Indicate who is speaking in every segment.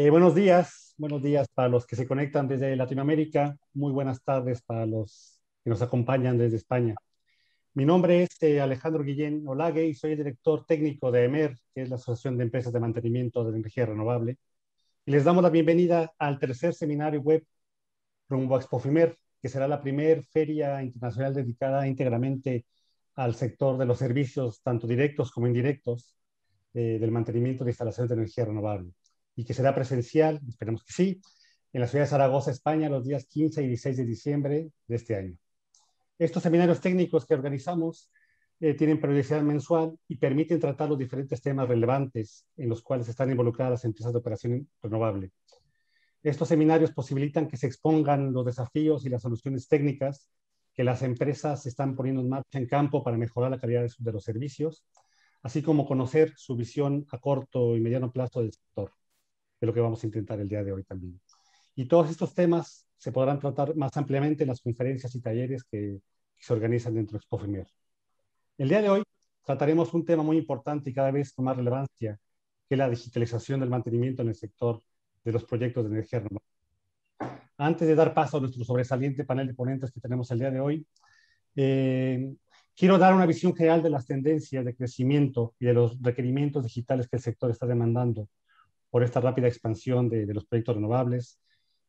Speaker 1: Buenos días para los que se conectan desde Latinoamérica, muy buenas tardes para los que nos acompañan desde España. Mi nombre es Alejandro Guillén Olague y soy el director técnico de EMER, que es la Asociación de Empresas de Mantenimiento de la Energía Renovable. Y les damos la bienvenida al tercer seminario web rumbo a Expofimer, que será la primera feria internacional dedicada íntegramente al sector de los servicios, tanto directos como indirectos, del mantenimiento de instalaciones de energía renovable y que será presencial, esperemos que sí, en la ciudad de Zaragoza, España, los días 15 y 16 de diciembre de este año. Estos seminarios técnicos que organizamos tienen periodicidad mensual y permiten tratar los diferentes temas relevantes en los cuales están involucradas las empresas de operación renovable. Estos seminarios posibilitan que se expongan los desafíos y las soluciones técnicas que las empresas están poniendo en marcha en campo para mejorar la calidad de los servicios, así como conocer su visión a corto y mediano plazo del sector, de lo que vamos a intentar el día de hoy también. Y todos estos temas se podrán tratar más ampliamente en las conferencias y talleres que se organizan dentro de Expofimer. El día de hoy trataremos un tema muy importante y cada vez con más relevancia, que es la digitalización del mantenimiento en el sector de los proyectos de energía renovable. Antes de dar paso a nuestro sobresaliente panel de ponentes que tenemos el día de hoy, eh, quiero dar una visión general de las tendencias de crecimiento y de los requerimientos digitales que el sector está demandando por esta rápida expansión de los proyectos renovables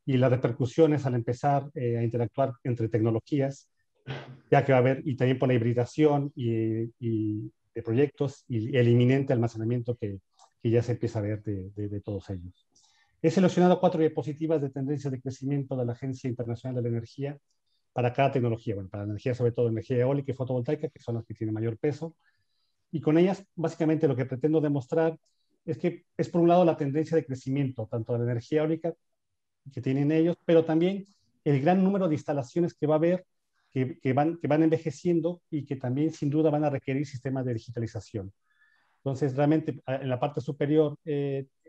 Speaker 1: y las repercusiones al empezar a interactuar entre tecnologías, ya que va a haber, y también por la hibridación y de proyectos y el inminente almacenamiento que ya se empieza a ver de todos ellos. He seleccionado 4 diapositivas de tendencias de crecimiento de la Agencia Internacional de la Energía para cada tecnología, bueno, para la energía, sobre todo energía eólica y fotovoltaica, que son las que tienen mayor peso. Y con ellas, básicamente, lo que pretendo demostrar es que es, por un lado, la tendencia de crecimiento, tanto de la energía eólica que tienen ellos, pero también el gran número de instalaciones que va a haber que van envejeciendo y que también, sin duda, van a requerir sistemas de digitalización. Entonces, realmente, en la parte superior,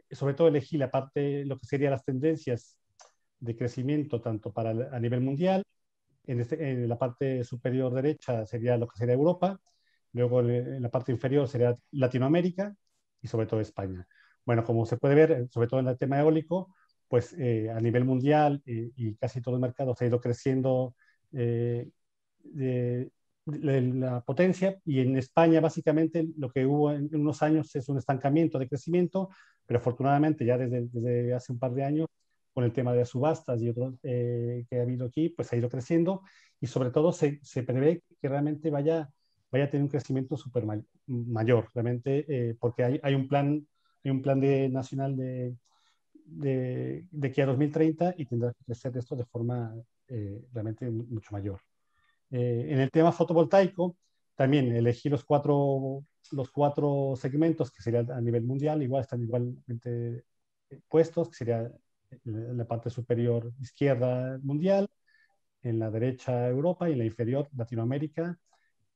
Speaker 1: sobre todo elegí la parte, lo que serían las tendencias de crecimiento, tanto para a nivel mundial. En la parte superior derecha sería lo que sería Europa, luego en la parte inferior sería Latinoamérica y sobre todo España. Bueno, como se puede ver, sobre todo en el tema eólico, pues a nivel mundial y casi todo el mercado se ha ido creciendo eh, de, la potencia, y en España básicamente lo que hubo en unos años es un estancamiento de crecimiento, pero afortunadamente ya desde hace un par de años con el tema de las subastas y otros que ha habido aquí, pues ha ido creciendo y sobre todo se prevé que realmente vaya a tener un crecimiento mayor, realmente, porque hay un plan nacional de que a 2030 y tendrá que crecer esto de forma realmente mucho mayor. En el tema fotovoltaico, también elegí los cuatro segmentos que serían a nivel mundial, igual están igualmente puestos, que sería en la parte superior izquierda mundial, en la derecha Europa y en la inferior Latinoamérica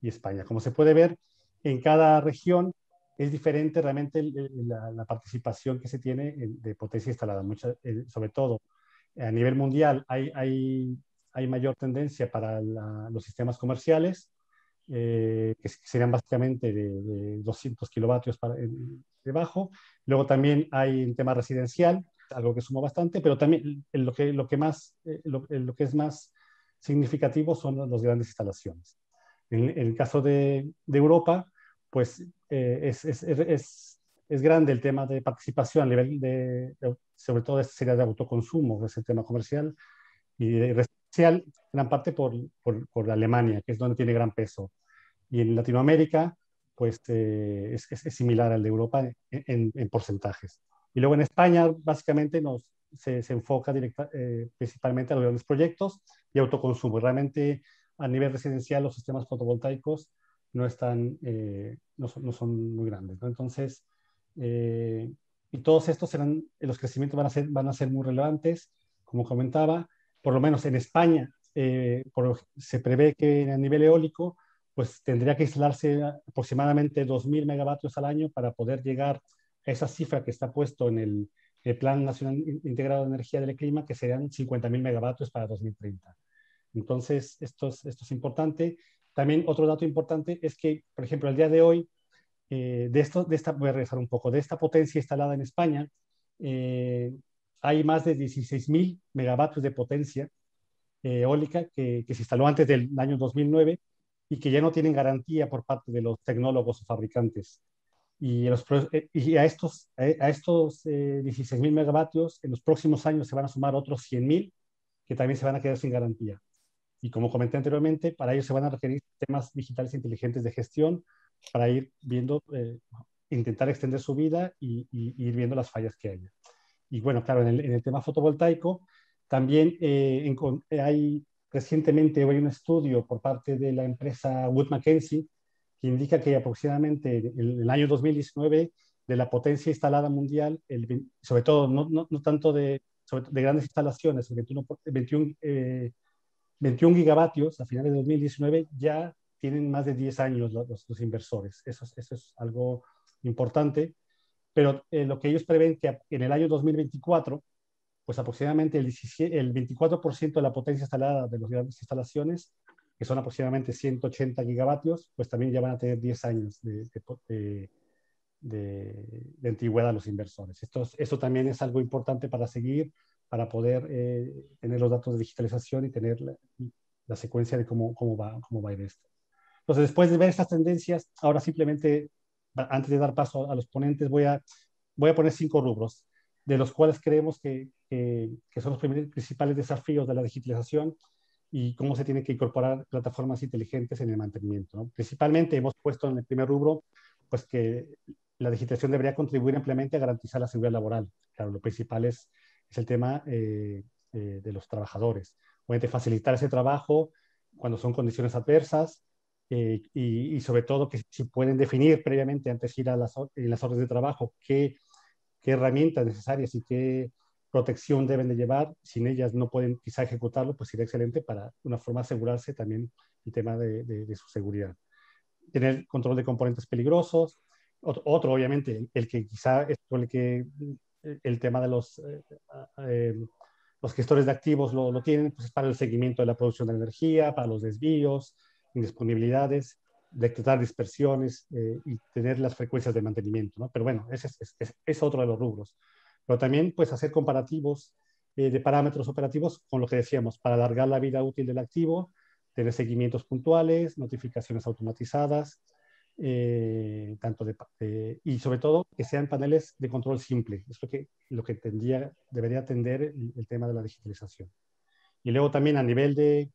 Speaker 1: y España. Como se puede ver, en cada región es diferente realmente la participación que se tiene de potencia instalada. Sobre todo a nivel mundial hay mayor tendencia para los sistemas comerciales, que serían básicamente de 200 kilovatios debajo. Luego también hay un tema residencial, algo que suma bastante, pero también lo que es más significativo son las grandes instalaciones. En el caso de Europa, pues es grande el tema de participación a nivel sobre todo este sería de autoconsumo, que es el tema comercial, y de residencial, gran parte por Alemania, que es donde tiene gran peso. Y en Latinoamérica, pues es similar al de Europa en porcentajes. Y luego en España, básicamente, se enfoca principalmente a los grandes proyectos y autoconsumo. Realmente, a nivel residencial, los sistemas fotovoltaicos no son muy grandes, ¿no? Entonces, y todos estos los crecimientos van a ser muy relevantes, como comentaba, por lo menos en España, se prevé que a nivel eólico, pues tendría que instalarse aproximadamente 2.000 megavatios al año para poder llegar a esa cifra que está puesto en el Plan Nacional Integrado de Energía del Clima, que serían 50.000 megavatios para 2030. Entonces, esto es importante. También otro dato importante es que, por ejemplo, al día de hoy, voy a regresar un poco, de esta potencia instalada en España, hay más de 16.000 megavatios de potencia eólica que se instaló antes del año 2009 y que ya no tienen garantía por parte de los tecnólogos o fabricantes. Y a estos 16.000 megavatios, en los próximos años se van a sumar otros 100.000 que también se van a quedar sin garantía. Y como comenté anteriormente, para ello se van a requerir sistemas digitales inteligentes de gestión para ir viendo, intentar extender su vida y ir viendo las fallas que haya. Y bueno, claro, en el tema fotovoltaico, también hay recientemente hay un estudio por parte de la empresa Wood Mackenzie que indica que aproximadamente en el año 2019 de la potencia instalada mundial, sobre todo no tanto de grandes instalaciones, el 21 gigavatios a finales de 2019 ya tienen más de 10 años los inversores. Eso es algo importante, pero lo que ellos prevén que en el año 2024, pues aproximadamente el 24% de la potencia instalada de las grandes instalaciones, que son aproximadamente 180 gigavatios, pues también ya van a tener 10 años de antigüedad a los inversores. Eso también es algo importante para seguir, para poder tener los datos de digitalización y tener la secuencia de cómo va a ir esto. Entonces, después de ver estas tendencias, ahora simplemente, antes de dar paso a los ponentes, voy a poner 5 rubros, de los cuales creemos que son los principales desafíos de la digitalización y cómo se tienen que incorporar plataformas inteligentes en el mantenimiento, ¿no? Principalmente hemos puesto en el primer rubro, pues que la digitalización debería contribuir ampliamente a garantizar la seguridad laboral. Claro, lo principal es el tema de los trabajadores. Obviamente facilitar ese trabajo cuando son condiciones adversas, y sobre todo que si pueden definir previamente antes de ir en las órdenes de trabajo qué herramientas necesarias y qué protección deben de llevar. Sin ellas no pueden quizá ejecutarlo, pues sería excelente para de una forma asegurarse también el tema de su seguridad. Tener control de componentes peligrosos. Otro obviamente, el que quizá es por el tema de los gestores de activos lo tienen, pues es para el seguimiento de la producción de energía, para los desvíos, indisponibilidades, detectar dispersiones y tener las frecuencias de mantenimiento, ¿no? Pero bueno, ese es otro de los rubros. Pero también, pues, hacer comparativos de parámetros operativos con lo que decíamos, para alargar la vida útil del activo, tener seguimientos puntuales, notificaciones automatizadas, y sobre todo que sean paneles de control simple. Es lo que debería atender el tema de la digitalización. Y luego también a nivel de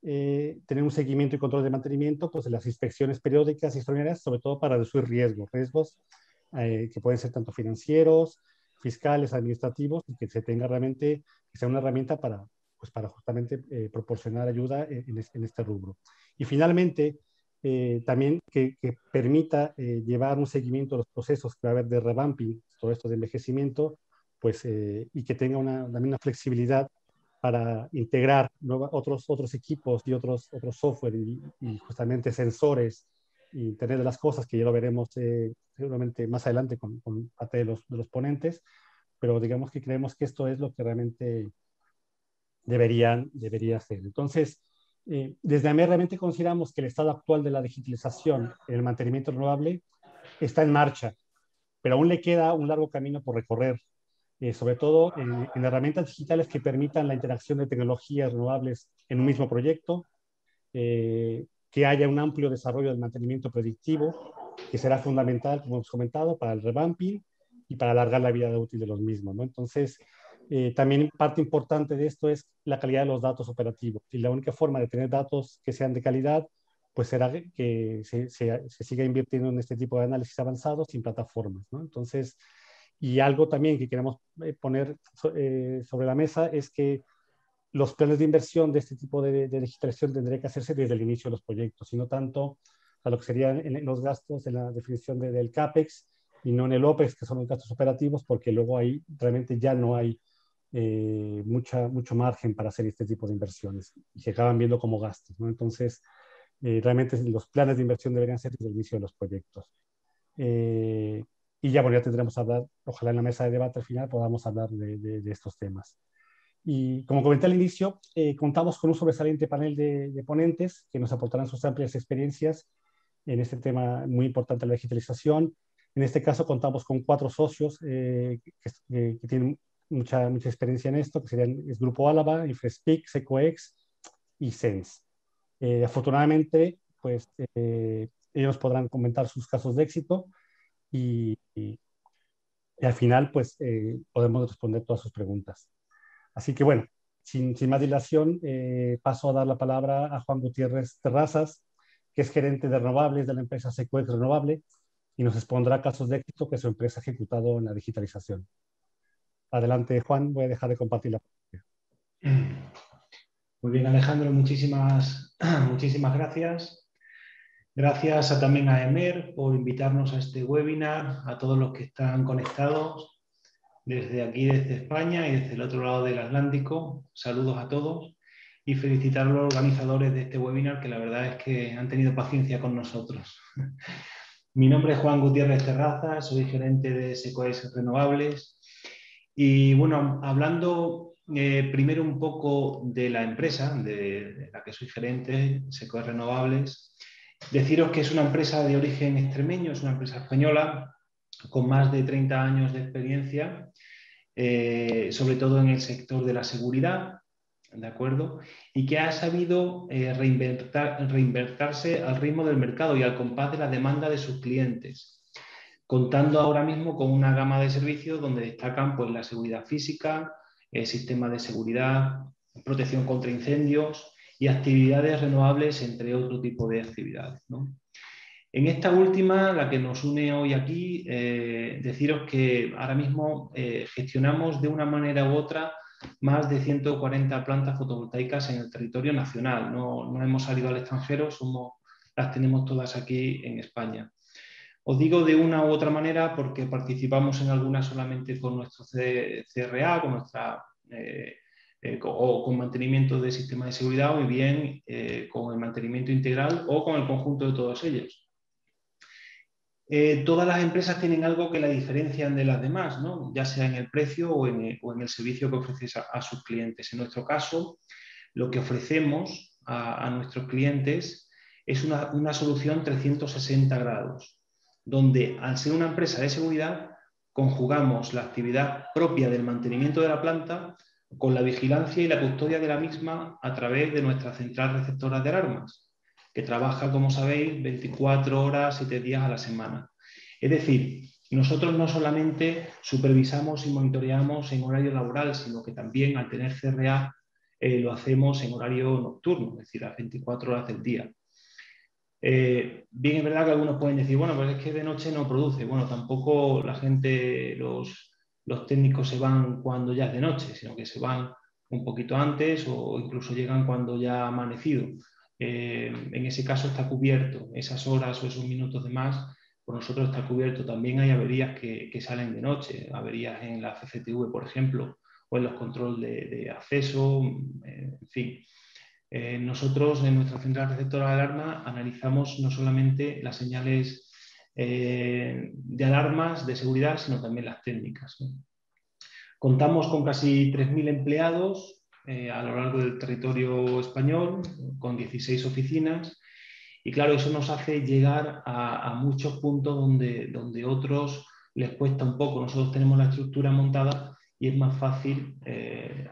Speaker 1: tener un seguimiento y control de mantenimiento, pues de las inspecciones periódicas y extraordinarias, sobre todo para reducir riesgos que pueden ser tanto financieros, fiscales, administrativos, y que se tenga realmente, que sea una herramienta para justamente proporcionar ayuda en este rubro. Y finalmente, también que permita llevar un seguimiento de los procesos que va a haber de revamping, todo esto de envejecimiento, pues, y que tenga también una flexibilidad para integrar otros equipos y otros software y justamente sensores y Internet de las cosas, que ya lo veremos seguramente más adelante con parte de los ponentes, pero digamos que creemos que esto es lo que realmente debería hacer. Entonces, desde AMER realmente consideramos que el estado actual de la digitalización en el mantenimiento renovable está en marcha, pero aún le queda un largo camino por recorrer, sobre todo en herramientas digitales que permitan la interacción de tecnologías renovables en un mismo proyecto, que haya un amplio desarrollo del mantenimiento predictivo, que será fundamental, como hemos comentado, para el revamping y para alargar la vida útil de los mismos, ¿no? Entonces, también parte importante de esto es la calidad de los datos operativos. Y la única forma de tener datos que sean de calidad, pues será que se siga invirtiendo en este tipo de análisis avanzados sin plataformas, ¿no? Entonces, y algo también que queremos poner sobre la mesa es que los planes de inversión de este tipo de digitalización tendría que hacerse desde el inicio de los proyectos, y no tanto a lo que serían en los gastos en la definición del CAPEX y no en el OPEX, que son los gastos operativos, porque luego ahí realmente ya no hay mucho margen para hacer este tipo de inversiones y se acaban viendo como gastos, ¿no? Entonces, realmente los planes de inversión deberían ser desde el inicio de los proyectos. Eh, y ya, bueno, ya tendremos a hablar, ojalá en la mesa de debate al final podamos hablar de estos temas. Y como comenté al inicio, contamos con un sobresaliente panel de ponentes que nos aportarán sus amplias experiencias en este tema muy importante de la digitalización. En este caso contamos con 4 socios que tienen mucha experiencia en esto, que serían es Grupo Álava, Infrespeak, Secoex y Sense. Afortunadamente, pues ellos podrán comentar sus casos de éxito y al final, pues podemos responder todas sus preguntas. Así que bueno, sin más dilación, paso a dar la palabra a Juan Gutiérrez Terrazas, que es gerente de renovables de la empresa Secoex Renovable, y nos expondrá casos de éxito que su empresa ha ejecutado en la digitalización. Adelante, Juan, voy a dejar de compartir la pantalla.
Speaker 2: Muy bien, Alejandro, muchísimas gracias. Gracias también a EMER por invitarnos a este webinar, a todos los que están conectados desde aquí, desde España y desde el otro lado del Atlántico. Saludos a todos y felicitar a los organizadores de este webinar, que la verdad es que han tenido paciencia con nosotros. Mi nombre es Juan Gutiérrez Terrazas, soy gerente de Secoex Renovables. Y bueno, hablando primero un poco de la empresa de la que soy gerente, Secoex Renovables, deciros que es una empresa de origen extremeño, es una empresa española con más de 30 años de experiencia, sobre todo en el sector de la seguridad, ¿de acuerdo? Y que ha sabido reinvertirse al ritmo del mercado y al compás de la demanda de sus clientes, contando ahora mismo con una gama de servicios donde destacan pues, la seguridad física, sistemas de seguridad, protección contra incendios y actividades renovables, entre otro tipo de actividades, ¿no? En esta última, la que nos une hoy aquí, deciros que ahora mismo gestionamos de una manera u otra más de 140 plantas fotovoltaicas en el territorio nacional. No hemos salido al extranjero, las tenemos todas aquí en España. Os digo de una u otra manera porque participamos en algunas solamente con nuestro CRA, con nuestra... o con mantenimiento de sistemas de seguridad, o bien con el mantenimiento integral o con el conjunto de todos ellos. Todas las empresas tienen algo que la diferencian de las demás, ¿no? Ya sea en el precio o en el servicio que ofreces a sus clientes. En nuestro caso, lo que ofrecemos a nuestros clientes es una solución 360 grados, donde al ser una empresa de seguridad, conjugamos la actividad propia del mantenimiento de la planta con la vigilancia y la custodia de la misma a través de nuestra central receptora de alarmas, que trabaja, como sabéis, 24 horas, 7 días a la semana. Es decir, nosotros no solamente supervisamos y monitoreamos en horario laboral, sino que también al tener CRA lo hacemos en horario nocturno, es decir, las 24 horas del día. Bien, es verdad que algunos pueden decir, bueno, pues es que de noche no produce. Bueno, tampoco la gente, los técnicos se van cuando ya es de noche, sino que se van un poquito antes o incluso llegan cuando ya ha amanecido. En ese caso está cubierto, esas horas o esos minutos de más, por nosotros está cubierto. También hay averías que salen de noche, averías en la CCTV, por ejemplo, o en los controles de acceso, en fin. Nosotros en nuestra central receptora de alarma analizamos no solamente las señales de alarmas de seguridad, sino también las técnicas, ¿no? Contamos con casi 3.000 empleados a lo largo del territorio español, con 16 oficinas, y claro, eso nos hace llegar a muchos puntos donde otros les cuesta un poco. Nosotros tenemos la estructura montada y es más fácil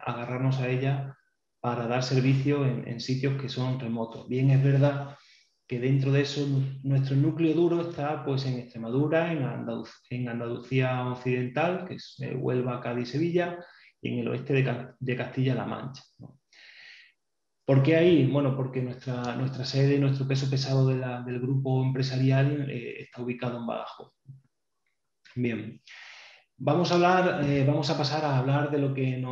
Speaker 2: agarrarnos a ella para dar servicio en sitios que son remotos. Bien, es verdad que dentro de eso nuestro núcleo duro está pues, en Extremadura, en Andalucía Occidental, que es Huelva, Cádiz, Sevilla, y en el oeste de Castilla-La Mancha, ¿no? ¿Por qué ahí? Bueno, porque nuestra sede, nuestro peso pesado del grupo empresarial está ubicado en Badajoz. Bien, vamos a pasar a hablar de lo que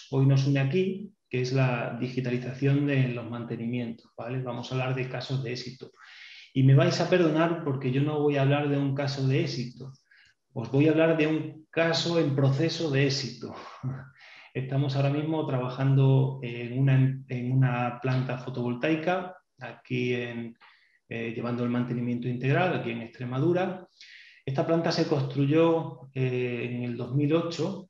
Speaker 2: hoy nos une aquí, que es la digitalización de los mantenimientos, ¿vale? Vamos a hablar de casos de éxito. Y me vais a perdonar porque yo no voy a hablar de un caso de éxito, os voy a hablar de un caso en proceso de éxito. Estamos ahora mismo trabajando en una planta fotovoltaica, aquí llevando el mantenimiento integral, aquí en Extremadura. Esta planta se construyó en el 2008.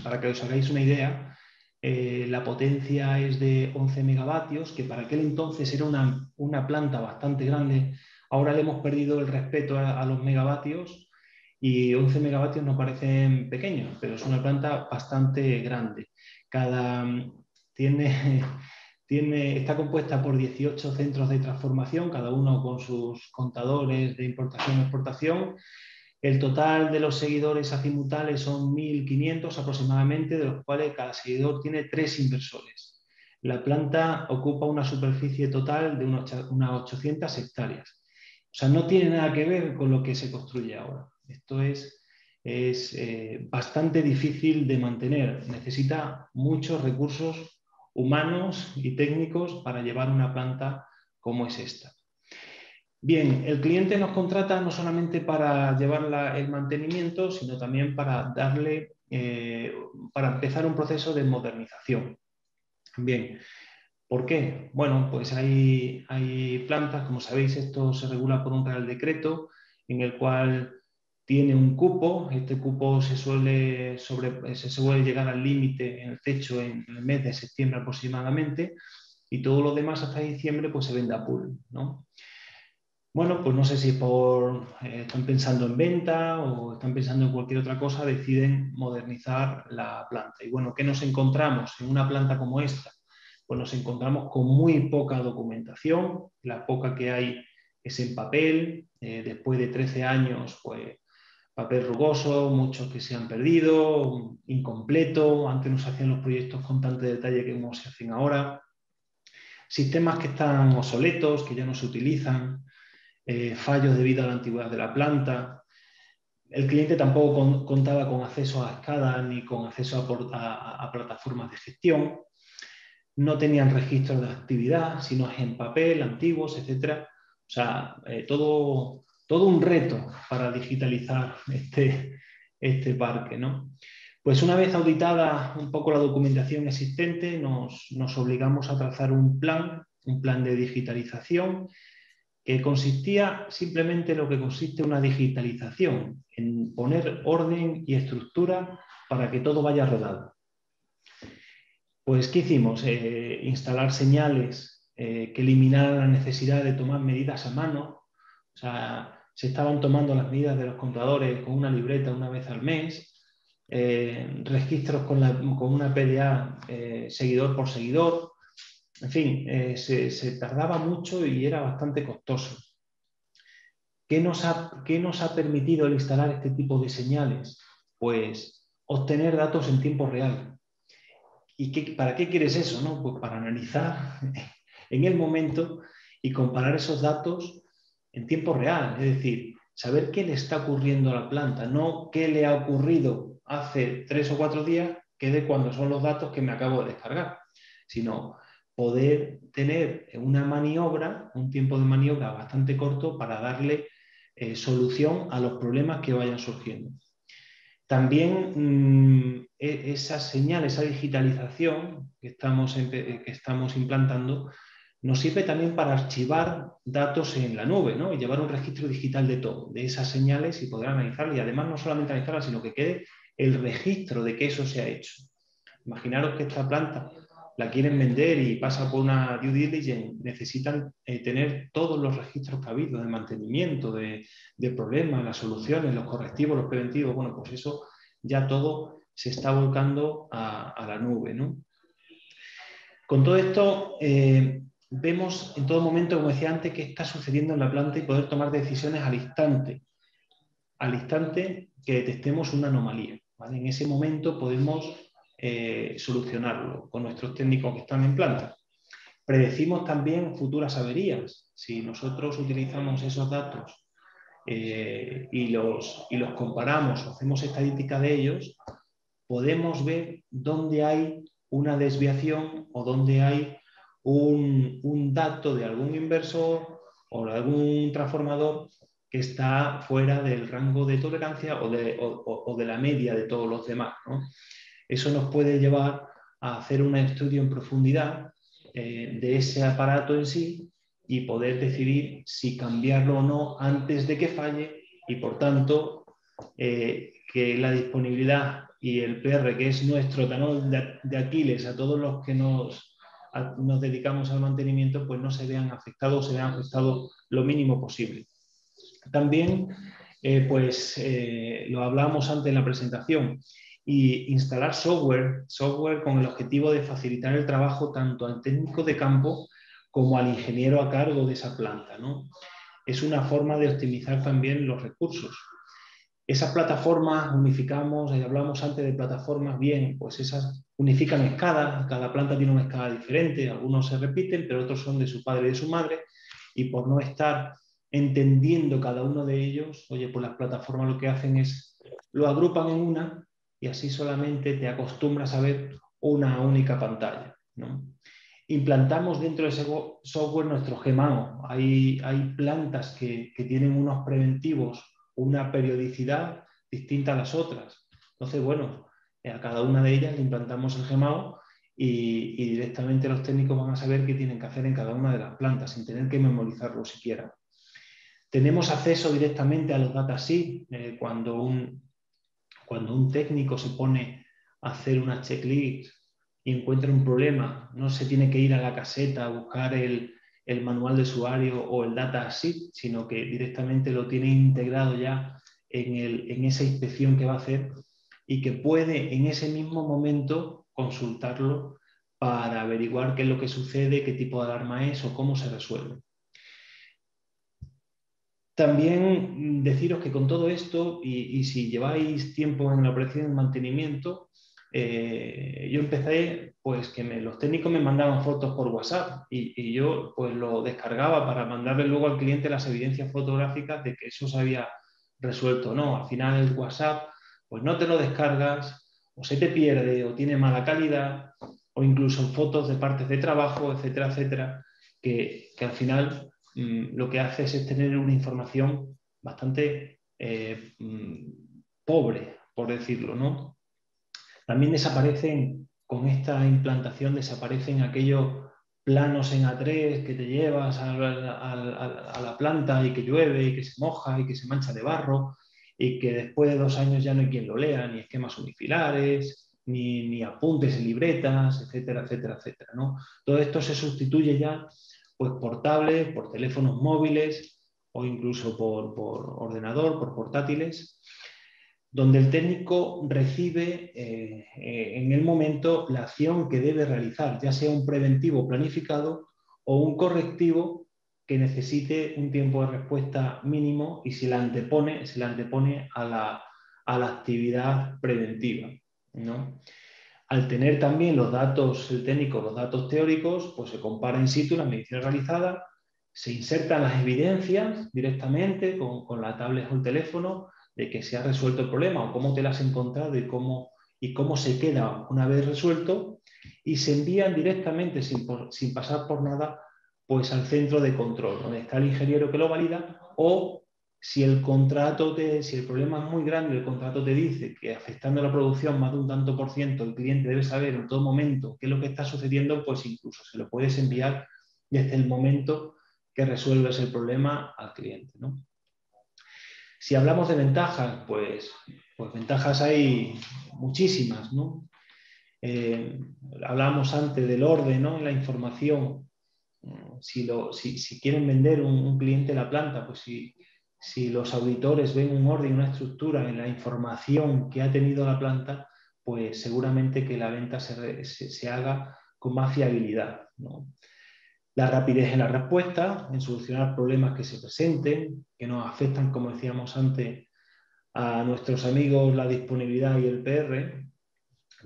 Speaker 2: Para que os hagáis una idea, la potencia es de 11 megavatios, que para aquel entonces era una planta bastante grande. Ahora le hemos perdido el respeto a los megavatios y 11 megavatios no parecen pequeños, pero es una planta bastante grande. Está compuesta por 18 centros de transformación, cada uno con sus contadores de importación y exportación. El total de los seguidores azimutales son 1.500 aproximadamente, de los cuales cada seguidor tiene 3 inversores. La planta ocupa una superficie total de unas 800 hectáreas. O sea, no tiene nada que ver con lo que se construye ahora. Esto es bastante difícil de mantener. Necesita muchos recursos humanos y técnicos para llevar una planta como es esta. Bien, el cliente nos contrata no solamente para llevar el mantenimiento, sino también para para empezar un proceso de modernización. Bien, ¿por qué? Bueno, pues hay plantas, como sabéis, esto se regula por un Real Decreto, en el cual tiene un cupo. Este cupo se suele llegar al límite en el techo en el mes de septiembre aproximadamente, y todo lo demás hasta diciembre pues se vende a pool, ¿no? Bueno, pues no sé si están pensando en venta o están pensando en cualquier otra cosa, deciden modernizar la planta. Y bueno, ¿qué nos encontramos en una planta como esta? Pues nos encontramos con muy poca documentación. La poca que hay es en papel. Después de 13 años, pues papel rugoso, muchos que se han perdido, incompleto. Antes no se hacían los proyectos con tanto detalle como se hacen ahora. Sistemas que están obsoletos, que ya no se utilizan. Fallos debido a la antigüedad de la planta. El cliente tampoco contaba con acceso a SCADA ni con acceso a plataformas de gestión. No tenían registros de actividad, sino en papel, antiguos, etc. O sea, todo un reto para digitalizar este parque, ¿no? Pues una vez auditada un poco la documentación existente, nos obligamos a trazar un plan de digitalización que consistía simplemente en lo que consiste una digitalización, en poner orden y estructura para que todo vaya rodado. Pues, ¿qué hicimos? Instalar señales que eliminaran la necesidad de tomar medidas a mano. O sea, se estaban tomando las medidas de los contadores con una libreta una vez al mes, registros con una PDA seguidor por seguidor. En fin, se tardaba mucho y era bastante costoso. ¿Qué nos ha permitido el instalar este tipo de señales? Pues obtener datos en tiempo real. ¿Y para qué quieres eso, no? Pues para analizar en el momento y comparar esos datos en tiempo real. Es decir, saber qué le está ocurriendo a la planta, no qué le ha ocurrido hace 3 o 4 días, que de cuando son los datos que me acabo de descargar, sino poder tener una maniobra, un tiempo de maniobra bastante corto para darle solución a los problemas que vayan surgiendo. También esa señal, esa digitalización que estamos implantando, nos sirve también para archivar datos en la nube, ¿no? Y llevar un registro digital de todo, de esas señales, y poder analizarlas. Y además no solamente analizarlas, sino que quede el registro de que eso se ha hecho. Imaginaros que esta planta la quieren vender y pasa por una due diligence, necesitan tener todos los registros que ha habido de mantenimiento, de problemas, las soluciones, los correctivos, los preventivos. Bueno, pues eso ya todo se está volcando a la nube, ¿no? Con todo esto, vemos en todo momento, como decía antes, qué está sucediendo en la planta y poder tomar decisiones al instante que detectemos una anomalía, ¿vale? En ese momento podemos solucionarlo con nuestros técnicos que están en planta. Predecimos también futuras averías. Si nosotros utilizamos esos datos y los comparamos o hacemos estadística de ellos, podemos ver dónde hay una desviación o dónde hay un dato de algún inversor o de algún transformador que está fuera del rango de tolerancia o de la media de todos los demás, ¿no? Eso nos puede llevar a hacer un estudio en profundidad de ese aparato en sí y poder decidir si cambiarlo o no antes de que falle, y por tanto que la disponibilidad y el PR, que es nuestro talón de Aquiles a todos los que nos dedicamos al mantenimiento, pues no se vean afectados, se vean afectados lo mínimo posible. También Lo hablamos antes en la presentación, y instalar software con el objetivo de facilitar el trabajo tanto al técnico de campo como al ingeniero a cargo de esa planta, ¿no? Es una forma de optimizar también los recursos. Esas plataformas unificamos, hablamos antes de plataformas, bien, pues esas unifican escalas, cada planta tiene una escala diferente, algunos se repiten, pero otros son de su padre y de su madre, y por no estar entendiendo cada uno de ellos, oye, pues las plataformas lo que hacen es, lo agrupan en una y así solamente te acostumbras a ver una única pantalla, ¿no? Implantamos dentro de ese software nuestro Gmao. Hay plantas que tienen unos preventivos, una periodicidad distinta a las otras. Entonces, bueno, a cada una de ellas le implantamos el Gmao y directamente los técnicos van a saber qué tienen que hacer en cada una de las plantas, sin tener que memorizarlo siquiera. Tenemos acceso directamente a los datasheets. Cuando un técnico se pone a hacer una checklist y encuentra un problema, no se tiene que ir a la caseta a buscar el manual de usuario o el datasheet, sino que directamente lo tiene integrado ya en esa inspección que va a hacer y que puede en ese mismo momento consultarlo para averiguar qué es lo que sucede, qué tipo de alarma es o cómo se resuelve. También deciros que con todo esto, y si lleváis tiempo en la operación de mantenimiento, yo empecé, pues que los técnicos me mandaban fotos por WhatsApp y yo pues lo descargaba para mandarle luego al cliente las evidencias fotográficas de que eso se había resuelto o no. Al final el WhatsApp, pues no te lo descargas, o se te pierde, o tiene mala calidad, o incluso fotos de partes de trabajo, etcétera, etcétera, que al final lo que hace es tener una información bastante pobre, por decirlo, ¿no? También desaparecen, con esta implantación, desaparecen aquellos planos en A3 que te llevas a la planta y que llueve y que se moja y que se mancha de barro y que después de 2 años ya no hay quien lo lea, ni esquemas unifilares, ni apuntes en libretas, etcétera, etcétera, etcétera, ¿no? Todo esto se sustituye ya pues, por tablets, por teléfonos móviles o incluso por ordenador, por portátiles, donde el técnico recibe en el momento la acción que debe realizar, ya sea un preventivo planificado o un correctivo que necesite un tiempo de respuesta mínimo y se le antepone a la actividad preventiva, ¿no? Al tener también los datos, el técnico, los datos teóricos, pues se compara in situ la medición realizada, se insertan las evidencias directamente con la tablet o el teléfono de que se ha resuelto el problema o cómo te lo has encontrado y cómo se queda una vez resuelto, y se envían directamente sin pasar por nada pues al centro de control, donde está el ingeniero que lo valida, o si el problema es muy grande y el contrato te dice que afectando a la producción más de un tanto por ciento, el cliente debe saber en todo momento qué es lo que está sucediendo, pues incluso se lo puedes enviar desde el momento que resuelves el problema al cliente, ¿no? Si hablamos de ventajas, pues ventajas hay muchísimas, ¿no? Hablábamos antes del orden, ¿no? En la información. Si quieren vender un cliente la planta, pues si los auditores ven un orden, una estructura en la información que ha tenido la planta, pues seguramente que la venta se haga con más fiabilidad, ¿no? La rapidez en la respuesta, en solucionar problemas que se presenten, que nos afectan, como decíamos antes, a nuestros amigos la disponibilidad y el PR.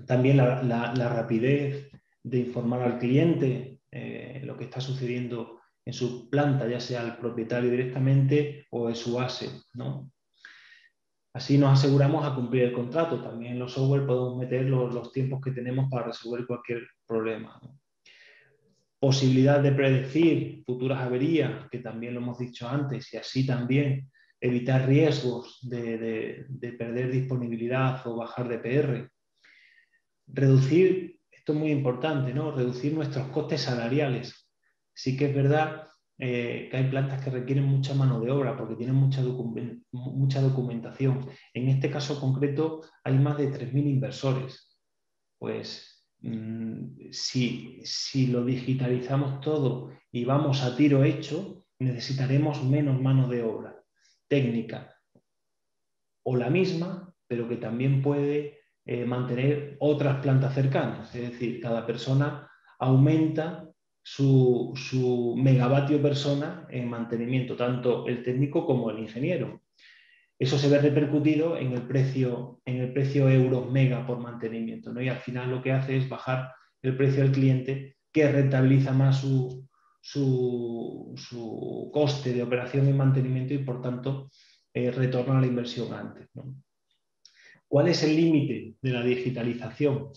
Speaker 2: También la rapidez de informar al cliente lo que está sucediendo en su planta, ya sea al propietario directamente o en su asset, ¿no? Así nos aseguramos a cumplir el contrato. También en los software podemos meter los tiempos que tenemos para resolver cualquier problema, ¿no? Posibilidad de predecir futuras averías, que también lo hemos dicho antes, y así también evitar riesgos de perder disponibilidad o bajar de PR. Reducir, esto es muy importante, ¿no? Reducir nuestros costes salariales. Sí que es verdad que hay plantas que requieren mucha mano de obra porque tienen mucha documentación. En este caso concreto hay más de 3.000 inversores. Pues si lo digitalizamos todo y vamos a tiro hecho, necesitaremos menos mano de obra técnica. o la misma, pero que también puede mantener otras plantas cercanas. Es decir, cada persona aumenta su megavatio persona en mantenimiento, tanto el técnico como el ingeniero. Eso se ve repercutido en el precio euros mega por mantenimiento, ¿no? Y al final lo que hace es bajar el precio al cliente, que rentabiliza más su coste de operación y mantenimiento y por tanto retorna a la inversión antes, ¿no? ¿Cuál es el límite de la digitalización?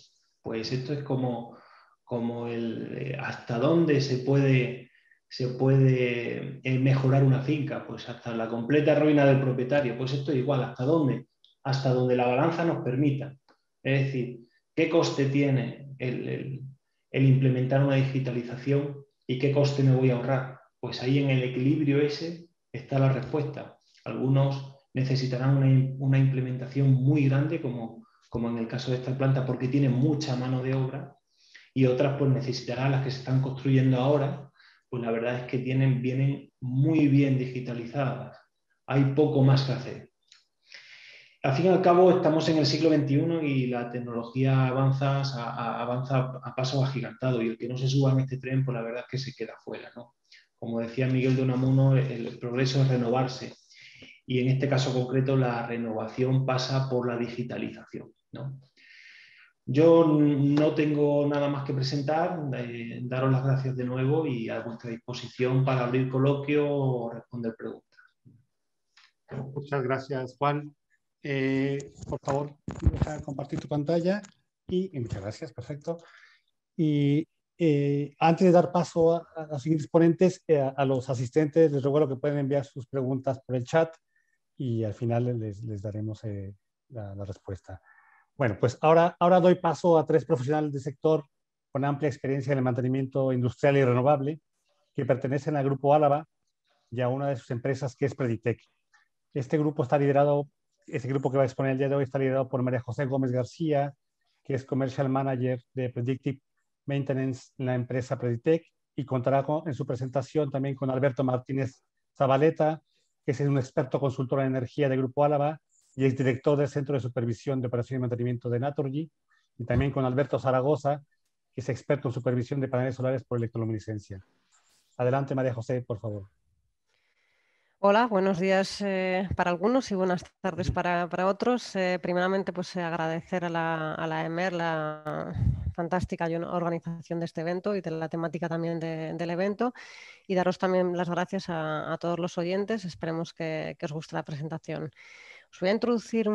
Speaker 2: Pues esto es como hasta dónde se puede mejorar una finca, pues hasta la completa ruina del propietario. Pues esto es igual, ¿hasta dónde? Hasta donde la balanza nos permita. Es decir, ¿qué coste tiene el implementar una digitalización y qué coste me voy a ahorrar? Pues ahí en el equilibrio ese está la respuesta. Algunos necesitarán una implementación muy grande, como en el caso de esta planta, porque tiene mucha mano de obra, y otras pues necesitarán, las que se están construyendo ahora, pues la verdad es que vienen muy bien digitalizadas. Hay poco más que hacer. Al fin y al cabo estamos en el siglo XXI y la tecnología avanza a pasos agigantados, y el que no se suba en este tren, pues la verdad es que se queda fuera, ¿no? Como decía Miguel de Unamuno, el progreso es renovarse, y en este caso concreto la renovación pasa por la digitalización, ¿no? Yo no tengo nada más que presentar, daros las gracias de nuevo y a vuestra disposición para abrir coloquio o responder preguntas.
Speaker 1: Muchas gracias, Juan. Por favor, deja compartir tu pantalla y muchas gracias, perfecto. Y antes de dar paso a los siguientes ponentes, a los asistentes, les ruego que pueden enviar sus preguntas por el chat y al final les daremos la respuesta. Bueno, pues ahora doy paso a tres profesionales del sector con amplia experiencia en el mantenimiento industrial y renovable que pertenecen al Grupo Álava y a una de sus empresas que es Preditec. Este grupo este grupo que va a exponer el día de hoy está liderado por María José Gómez García, que es Commercial Manager de Predictive Maintenance en la empresa Preditec, y contará en su presentación también con Alberto Martínez Zabaleta, que es un experto consultor en energía de Grupo Álava y es director del Centro de Supervisión de Operación y Mantenimiento de Naturgy, y también con Alberto Zaragoza, que es experto en supervisión de paneles solares por electroluminiscencia. Adelante, María José, por favor.
Speaker 3: Hola, buenos días para algunos y buenas tardes para otros. Primeramente, pues agradecer a la EMER la fantástica organización de este evento y de la temática también del evento, y daros también las gracias a todos los oyentes. Esperemos que os guste la presentación. Os voy a introducir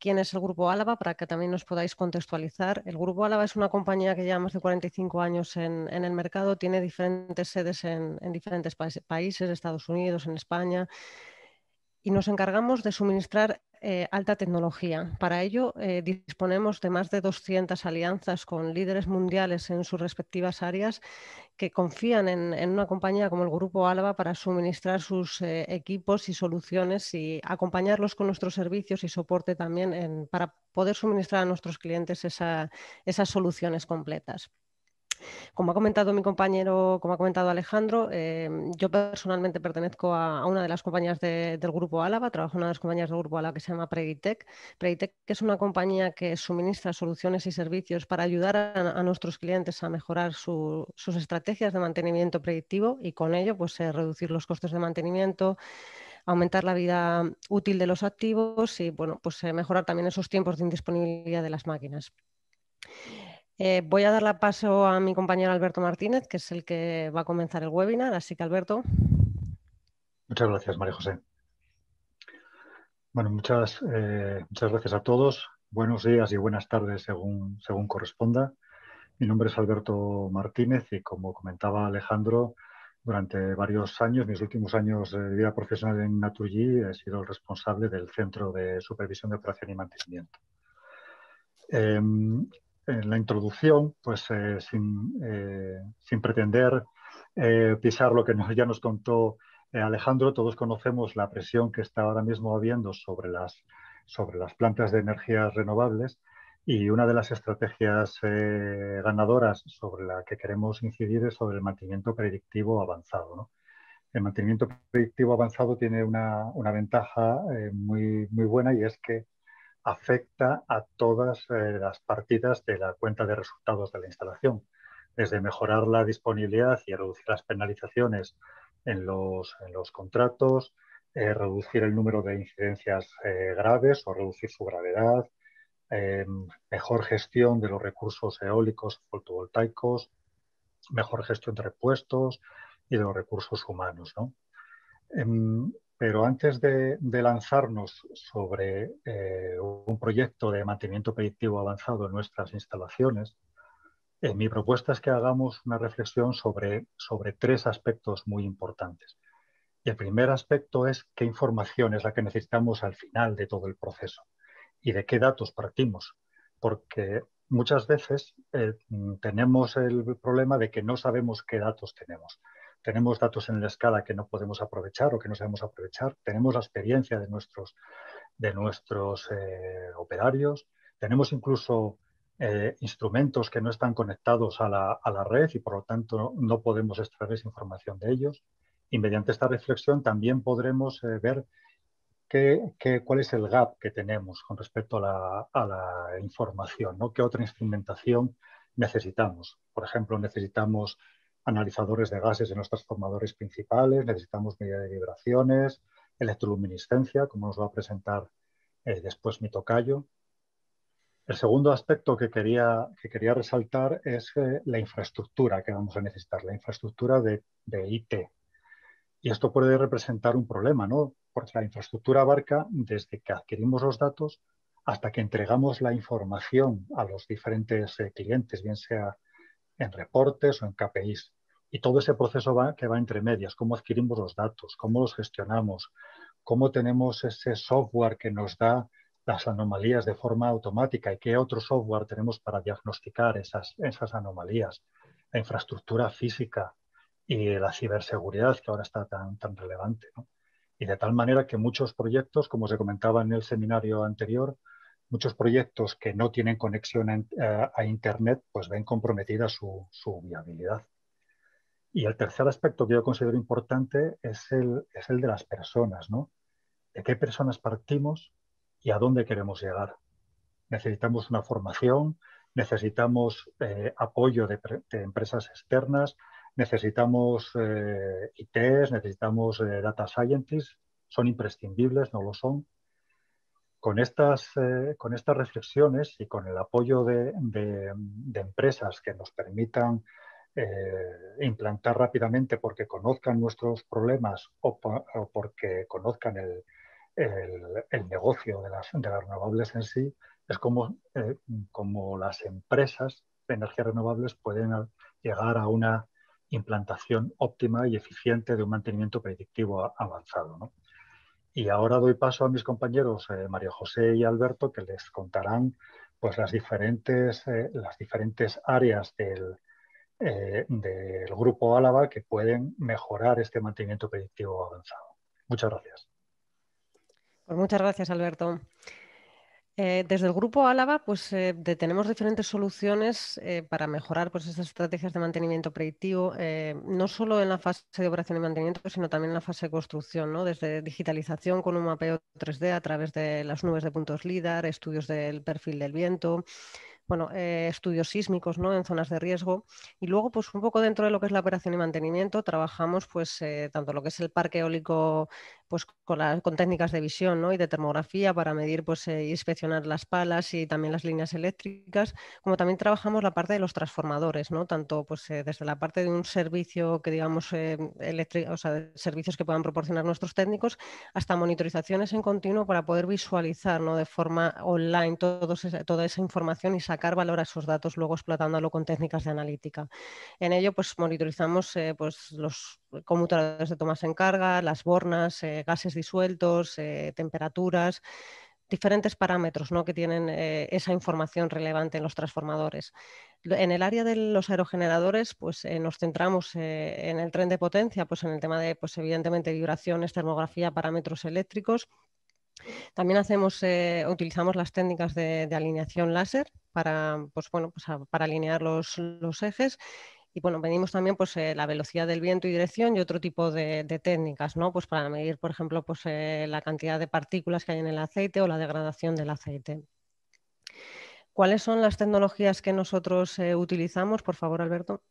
Speaker 3: quién es el Grupo Álava para que también os podáis contextualizar. El Grupo Álava es una compañía que lleva más de 45 años en el mercado, tiene diferentes sedes en diferentes países, Estados Unidos, en España, y nos encargamos de suministrar alta tecnología. Para ello, disponemos de más de 200 alianzas con líderes mundiales en sus respectivas áreas que confían en una compañía como el Grupo Álava para suministrar sus equipos y soluciones y acompañarlos con nuestros servicios y soporte también para poder suministrar a nuestros clientes esas soluciones completas. Como ha comentado mi compañero, como ha comentado Alejandro, yo personalmente pertenezco a una de las compañías del Grupo Álava, trabajo en una de las compañías del Grupo Álava que se llama Preditec. Preditec es una compañía que suministra soluciones y servicios para ayudar a nuestros clientes a mejorar sus estrategias de mantenimiento predictivo y con ello pues, reducir los costes de mantenimiento, aumentar la vida útil de los activos y bueno, pues, mejorar también esos tiempos de indisponibilidad de las máquinas. Voy a dar paso a mi compañero Alberto Martínez, que es el que va a comenzar el webinar. Así que, Alberto.
Speaker 4: Muchas gracias, María José. Bueno, muchas gracias a todos. Buenos días y buenas tardes según corresponda. Mi nombre es Alberto Martínez y, como comentaba Alejandro, durante varios años, mis últimos años de vida profesional en Naturgy, he sido el responsable del Centro de Supervisión de Operación y Mantenimiento. En la introducción, pues sin pretender pisar lo que ya nos contó Alejandro, todos conocemos la presión que está ahora mismo habiendo sobre las plantas de energías renovables, y una de las estrategias ganadoras sobre la que queremos incidir es sobre el mantenimiento predictivo avanzado, ¿no? El mantenimiento predictivo avanzado tiene una ventaja muy buena, y es que afecta a todas las partidas de la cuenta de resultados de la instalación, desde mejorar la disponibilidad y reducir las penalizaciones en los contratos, reducir el número de incidencias graves o reducir su gravedad, mejor gestión de los recursos eólicos fotovoltaicos, mejor gestión de repuestos y de los recursos humanos, ¿no? Pero antes de lanzarnos sobre un proyecto de mantenimiento predictivo avanzado en nuestras instalaciones, mi propuesta es que hagamos una reflexión sobre 3 aspectos muy importantes. Y el primer aspecto es qué información es la que necesitamos al final de todo el proceso y de qué datos partimos, porque muchas veces tenemos el problema de que no sabemos qué datos tenemos. Tenemos datos en la escala que no podemos aprovechar o que no sabemos aprovechar. Tenemos la experiencia de nuestros operarios. Tenemos incluso instrumentos que no están conectados a la red y por lo tanto no podemos extraer esa información de ellos. Y mediante esta reflexión también podremos ver cuál es el gap que tenemos con respecto a la información, ¿no? ¿Qué otra instrumentación necesitamos? Por ejemplo, necesitamos analizadores de gases en los transformadores principales, necesitamos medida de vibraciones, electroluminiscencia, como nos va a presentar después mi tocayo. El segundo aspecto que quería resaltar es la infraestructura que vamos a necesitar, la infraestructura de IT. Y esto puede representar un problema, ¿no? Porque la infraestructura abarca desde que adquirimos los datos hasta que entregamos la información a los diferentes clientes, bien sea en reportes o en KPIs. Y todo ese proceso que va entre medias, cómo adquirimos los datos, cómo los gestionamos, cómo tenemos ese software que nos da las anomalías de forma automática y qué otro software tenemos para diagnosticar esas anomalías, la infraestructura física y la ciberseguridad que ahora está tan relevante, ¿no? Y de tal manera que muchos proyectos, como se comentaba en el seminario anterior, muchos proyectos que no tienen conexión a Internet, pues ven comprometida su viabilidad. Y el tercer aspecto que yo considero importante es el de las personas, ¿no? ¿De qué personas partimos y a dónde queremos llegar? Necesitamos una formación, necesitamos apoyo de empresas externas, necesitamos ITs, necesitamos data scientists, son imprescindibles, no lo son. Con estas reflexiones y con el apoyo de empresas que nos permitan implantar rápidamente porque conozcan nuestros problemas o porque conozcan el negocio de las renovables en sí, es como las empresas de energías renovables pueden llegar a una implantación óptima y eficiente de un mantenimiento predictivo avanzado, ¿no? Y ahora doy paso a mis compañeros María José y Alberto, que les contarán pues, las diferentes áreas del Grupo Álava que pueden mejorar este mantenimiento predictivo avanzado. Muchas gracias.
Speaker 3: Pues muchas gracias, Alberto. Desde el Grupo Álava pues, tenemos diferentes soluciones para mejorar pues, estas estrategias de mantenimiento predictivo, no solo en la fase de operación y mantenimiento, sino también en la fase de construcción, ¿no? Desde digitalización con un mapeo 3D a través de las nubes de puntos LIDAR, estudios del perfil del viento, bueno, estudios sísmicos, ¿no? En zonas de riesgo. Y luego, pues un poco dentro de lo que es la operación y mantenimiento, trabajamos pues, tanto lo que es el parque eólico pues, con técnicas de visión, ¿no? Y de termografía para medir pues, inspeccionar las palas y también las líneas eléctricas, como también trabajamos la parte de los transformadores, ¿no? Tanto pues, desde la parte de un servicio que digamos o sea, servicios que puedan proporcionar nuestros técnicos, hasta monitorizaciones en continuo para poder visualizar, ¿no? De forma online toda esa información y sacar valor a esos datos, luego explotándolo con técnicas de analítica. En ello, pues monitorizamos pues, los conmutadores de tomas en carga, las bornas, gases disueltos, temperaturas, diferentes parámetros, ¿no? Que tienen esa información relevante en los transformadores. En el área de los aerogeneradores, pues nos centramos en el tren de potencia, pues en el tema de, pues evidentemente, vibraciones, termografía, parámetros eléctricos. También utilizamos las técnicas de alineación láser para, pues, bueno, pues para alinear los ejes. Y bueno, medimos también pues, la velocidad del viento y dirección y otro tipo de técnicas, ¿no? Pues para medir, por ejemplo, pues, la cantidad de partículas que hay en el aceite o la degradación del aceite. ¿Cuáles son las tecnologías que nosotros utilizamos? Por favor, Alberto.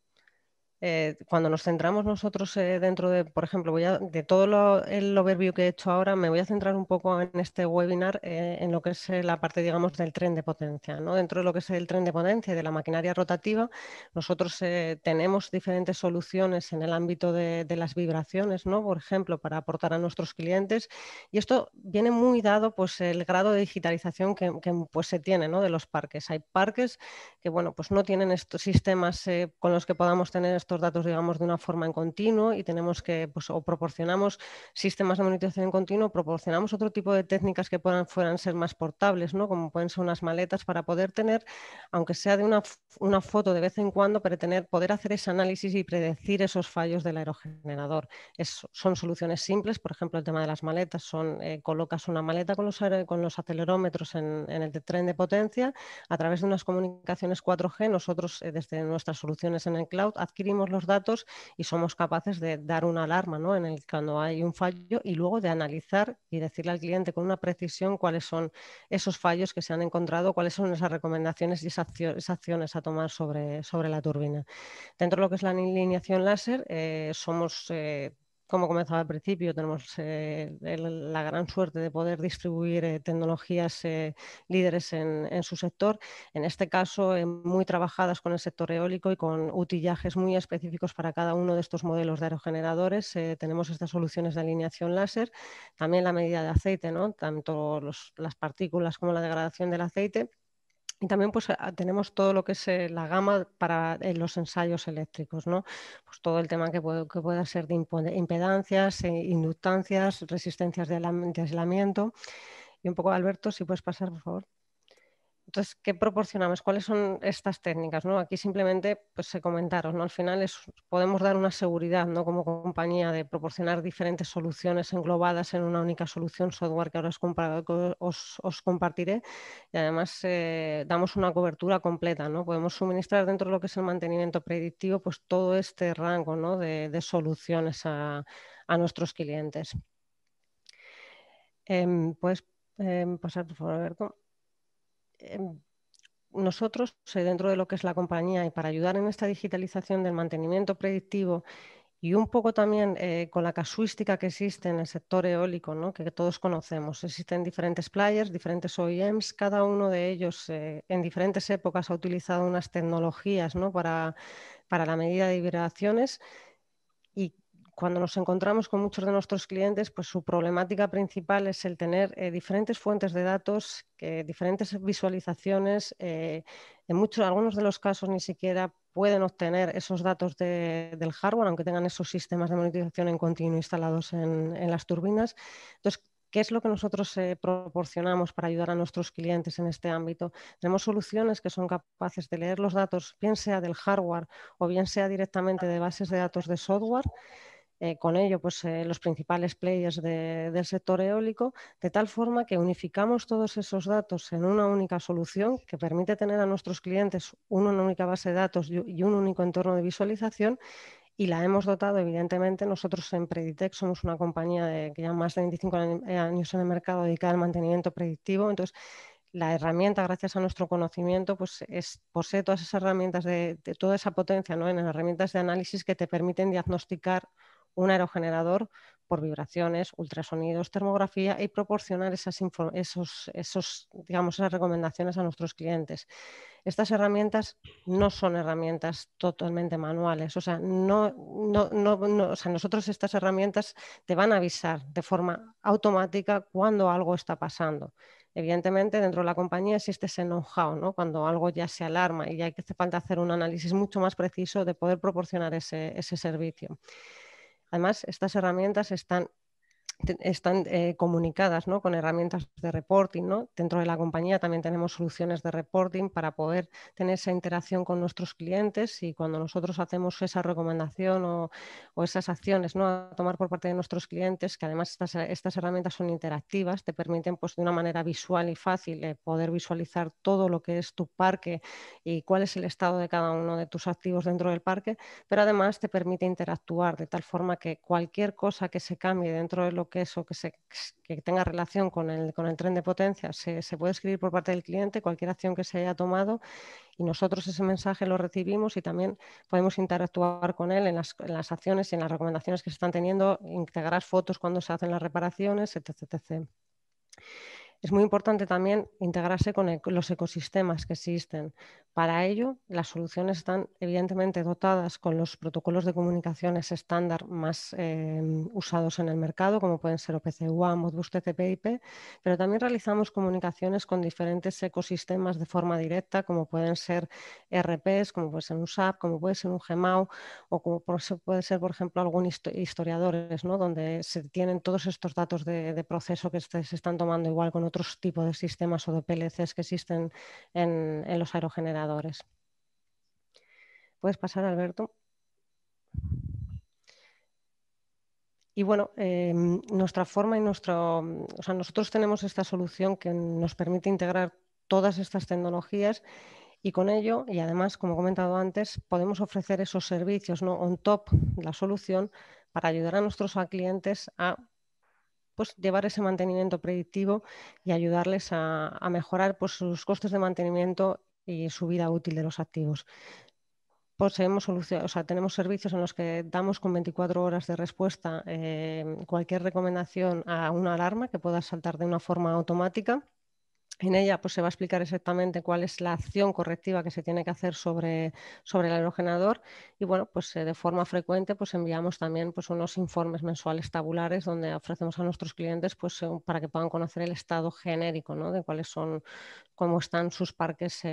Speaker 3: Cuando nos centramos nosotros dentro de, por ejemplo, de todo el overview que he hecho ahora, me voy a centrar un poco en este webinar en lo que es la parte, digamos, del tren de potencia, ¿no? Dentro de lo que es el tren de potencia y de la maquinaria rotativa, nosotros tenemos diferentes soluciones en el ámbito de las vibraciones, ¿no? Por ejemplo, para aportar a nuestros clientes, y esto viene muy dado pues, el grado de digitalización que pues, se tiene, ¿no? De los parques. Hay parques que bueno, pues no tienen estos sistemas con los que podamos tener estos datos, digamos, de una forma en continuo, y tenemos que, pues, o proporcionamos sistemas de monitorización en continuo, proporcionamos otro tipo de técnicas que puedan ser más portables, ¿no? Como pueden ser unas maletas para poder tener, aunque sea de una foto de vez en cuando, para poder hacer ese análisis y predecir esos fallos del aerogenerador. Son soluciones simples, por ejemplo, el tema de las maletas, colocas una maleta con los acelerómetros en el tren de potencia, a través de unas comunicaciones 4G, nosotros desde nuestras soluciones en el cloud adquirimos los datos y somos capaces de dar una alarma, ¿no? Cuando hay un fallo, y luego de analizar y decirle al cliente con una precisión cuáles son esos fallos que se han encontrado, cuáles son esas recomendaciones y esas acciones a tomar sobre la turbina. Dentro de lo que es la alineación láser, somos... como comenzaba al principio, tenemos la gran suerte de poder distribuir tecnologías líderes en su sector, en este caso muy trabajadas con el sector eólico y con utillajes muy específicos para cada uno de estos modelos de aerogeneradores. Tenemos estas soluciones de alineación láser, también la medida de aceite, ¿no? Tanto las partículas como la degradación del aceite. Y también pues, tenemos todo lo que es la gama para los ensayos eléctricos, ¿no? Pues todo el tema que pueda ser de impedancias, inductancias, resistencias de aislamiento. Y un poco, Alberto, si puedes pasar, por favor. Entonces, ¿qué proporcionamos? ¿Cuáles son estas técnicas? ¿No? Aquí simplemente pues, se comentaron, ¿no? Al final podemos dar una seguridad, ¿no? Como compañía, de proporcionar diferentes soluciones englobadas en una única solución software que ahora os compartiré, y además damos una cobertura completa, ¿no? Podemos suministrar dentro de lo que es el mantenimiento predictivo pues, todo este rango, ¿no? de soluciones a nuestros clientes. Puedes pasar, por favor, Alberto. Nosotros, dentro de lo que es la compañía, y para ayudar en esta digitalización del mantenimiento predictivo y un poco también con la casuística que existe en el sector eólico, ¿no? Que todos conocemos, existen diferentes players, diferentes OEMs, cada uno de ellos en diferentes épocas ha utilizado unas tecnologías, ¿no? para la medida de vibraciones, y cuando nos encontramos con muchos de nuestros clientes, pues su problemática principal es el tener diferentes fuentes de datos, diferentes visualizaciones. Algunos de los casos ni siquiera pueden obtener esos datos del hardware, aunque tengan esos sistemas de monitorización en continuo instalados en las turbinas. Entonces, ¿qué es lo que nosotros proporcionamos para ayudar a nuestros clientes en este ámbito? Tenemos soluciones que son capaces de leer los datos, bien sea del hardware o bien sea directamente de bases de datos de software. Con ello, pues, los principales players del sector eólico, de tal forma que unificamos todos esos datos en una única solución que permite tener a nuestros clientes una única base de datos y un único entorno de visualización. Y la hemos dotado, evidentemente, nosotros en Preditec somos una compañía que lleva más de 25 años en el mercado dedicada al mantenimiento predictivo. Entonces, la herramienta, gracias a nuestro conocimiento, pues posee todas esas herramientas de toda esa potencia, ¿no? En herramientas de análisis que te permiten diagnosticar un aerogenerador por vibraciones, ultrasonidos, termografía, y proporcionar esas recomendaciones a nuestros clientes. Estas herramientas no son herramientas totalmente manuales, o sea, nosotros estas herramientas te van a avisar de forma automática cuando algo está pasando. Evidentemente, dentro de la compañía existe ese know-how, ¿no? Cuando algo ya se alarma y ya hace falta hacer un análisis mucho más preciso de poder proporcionar ese servicio. Además, estas herramientas están están comunicadas, ¿no?, con herramientas de reporting, ¿no? Dentro de la compañía también tenemos soluciones de reporting para poder tener esa interacción con nuestros clientes, y cuando nosotros hacemos esa recomendación o esas acciones, ¿no?, a tomar por parte de nuestros clientes, que además estas herramientas son interactivas, te permiten, pues, de una manera visual y fácil poder visualizar todo lo que es tu parque y cuál es el estado de cada uno de tus activos dentro del parque, pero además te permite interactuar de tal forma que cualquier cosa que se cambie dentro de lo que es o que tenga relación con el tren de potencia se puede escribir por parte del cliente, cualquier acción que se haya tomado, y nosotros ese mensaje lo recibimos y también podemos interactuar con él en las acciones y en las recomendaciones que se están teniendo, integrar fotos cuando se hacen las reparaciones, etc. etc. Es muy importante también integrarse con los ecosistemas que existen. Para ello, las soluciones están evidentemente dotadas con los protocolos de comunicaciones estándar más usados en el mercado, como pueden ser OPC-UA, Modbus TCP/IP, pero también realizamos comunicaciones con diferentes ecosistemas de forma directa, como pueden ser ERPs, como puede ser un SAP, como puede ser un GMAO, o como puede ser, por ejemplo, algún historiadores, ¿no?, donde se tienen todos estos datos de proceso que se están tomando igual con otros tipos de sistemas o de PLCs que existen en los aerogeneradores. ¿Puedes pasar, Alberto? Y bueno, nuestra forma y nosotros tenemos esta solución que nos permite integrar todas estas tecnologías, y con ello, y además, como he comentado antes, podemos ofrecer esos servicios, ¿no?, on top de la solución, para ayudar a nuestros clientes a, pues, llevar ese mantenimiento predictivo y ayudarles a mejorar, pues, sus costes de mantenimiento y su vida útil de los activos. Tenemos servicios en los que damos con 24 horas de respuesta cualquier recomendación a una alarma que pueda saltar de una forma automática. En ella, pues, se va a explicar exactamente cuál es la acción correctiva que se tiene que hacer sobre el aerogenerador, y bueno, pues de forma frecuente, pues, enviamos también, pues, unos informes mensuales tabulares donde ofrecemos a nuestros clientes, pues, para que puedan conocer el estado genérico, ¿no?, de cómo están sus parques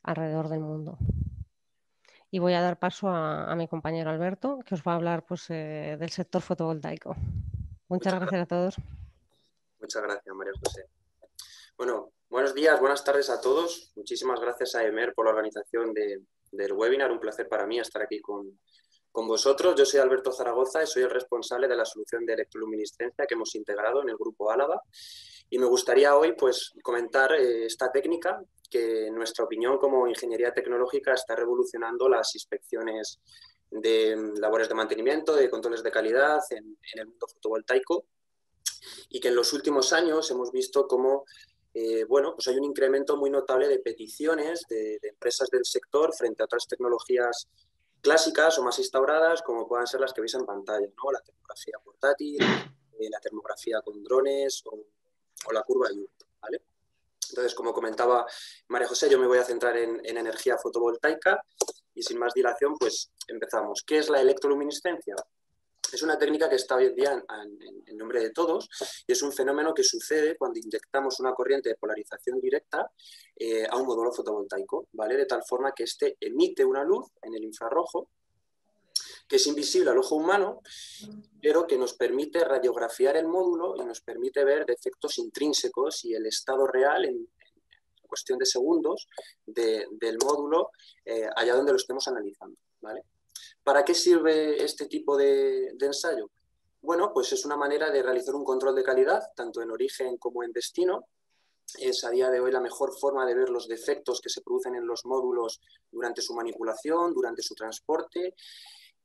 Speaker 3: alrededor del mundo. Y voy a dar paso a mi compañero Alberto, que os va a hablar, pues, del sector fotovoltaico. Muchas gracias a todos.
Speaker 5: Muchas gracias, María José. Bueno, buenos días, buenas tardes a todos. Muchísimas gracias a EMER por la organización del webinar. Un placer para mí estar aquí con vosotros. Yo soy Alberto Zaragoza y soy el responsable de la solución de electroluminiscencia que hemos integrado en el Grupo Álava. Y me gustaría hoy, pues, comentar esta técnica que, en nuestra opinión, como ingeniería tecnológica, está revolucionando las inspecciones de labores de mantenimiento, de controles de calidad en el mundo fotovoltaico, y que en los últimos años hemos visto cómo pues hay un incremento muy notable de peticiones de empresas del sector frente a otras tecnologías clásicas o más instauradas, como puedan ser las que veis en pantalla, ¿no? La termografía portátil, la termografía con drones o la curva U, ¿vale? Entonces, como comentaba María José, yo me voy a centrar en energía fotovoltaica, y sin más dilación, pues empezamos. ¿Qué es la electroluminiscencia? Es una técnica que está hoy en día en nombre de todos, y es un fenómeno que sucede cuando inyectamos una corriente de polarización directa a un módulo fotovoltaico, ¿vale? De tal forma que éste emite una luz en el infrarrojo que es invisible al ojo humano, pero que nos permite radiografiar el módulo y nos permite ver defectos intrínsecos y el estado real en cuestión de segundos del módulo allá donde lo estemos analizando, ¿vale? ¿Para qué sirve este tipo de ensayo? Bueno, pues es una manera de realizar un control de calidad, tanto en origen como en destino. Es a día de hoy la mejor forma de ver los defectos que se producen en los módulos durante su manipulación, durante su transporte,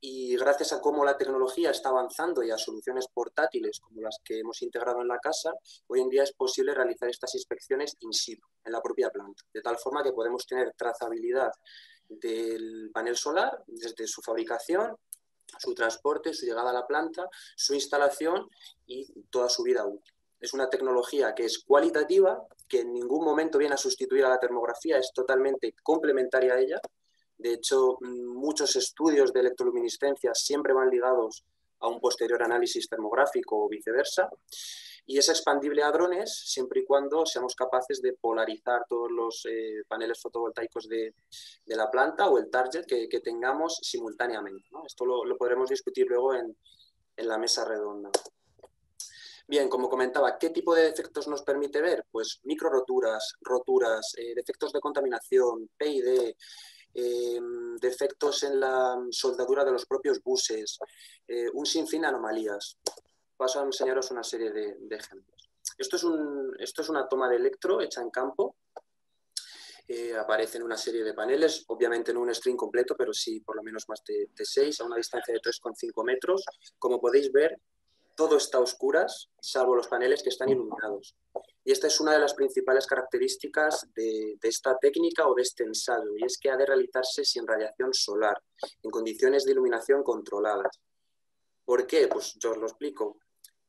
Speaker 5: y gracias a cómo la tecnología está avanzando y a soluciones portátiles como las que hemos integrado en la casa, hoy en día es posible realizar estas inspecciones in situ, en la propia planta, de tal forma que podemos tener trazabilidad del panel solar desde su fabricación, su transporte, su llegada a la planta, su instalación y toda su vida útil. Es una tecnología que es cualitativa, que en ningún momento viene a sustituir a la termografía, es totalmente complementaria a ella. De hecho, muchos estudios de electroluminiscencia siempre van ligados a un posterior análisis termográfico o viceversa, y es expandible a drones siempre y cuando seamos capaces de polarizar todos los paneles fotovoltaicos de la planta o el target que tengamos simultáneamente, ¿no? Esto lo podremos discutir luego en la mesa redonda. Bien, como comentaba, ¿qué tipo de defectos nos permite ver? Pues micro roturas, defectos de contaminación, PID, defectos en la soldadura de los propios buses, un sinfín de anomalías. Paso a enseñaros una serie de ejemplos. Esto es una toma de electro hecha en campo. Aparecen una serie de paneles, obviamente no un string completo, pero sí por lo menos más de 6, a una distancia de 3,5 metros. Como podéis ver, todo está a oscuras, salvo los paneles que están iluminados. Y esta es una de las principales características de esta técnica o de este ensayo, y es que ha de realizarse sin radiación solar, en condiciones de iluminación controladas. ¿Por qué? Pues yo os lo explico.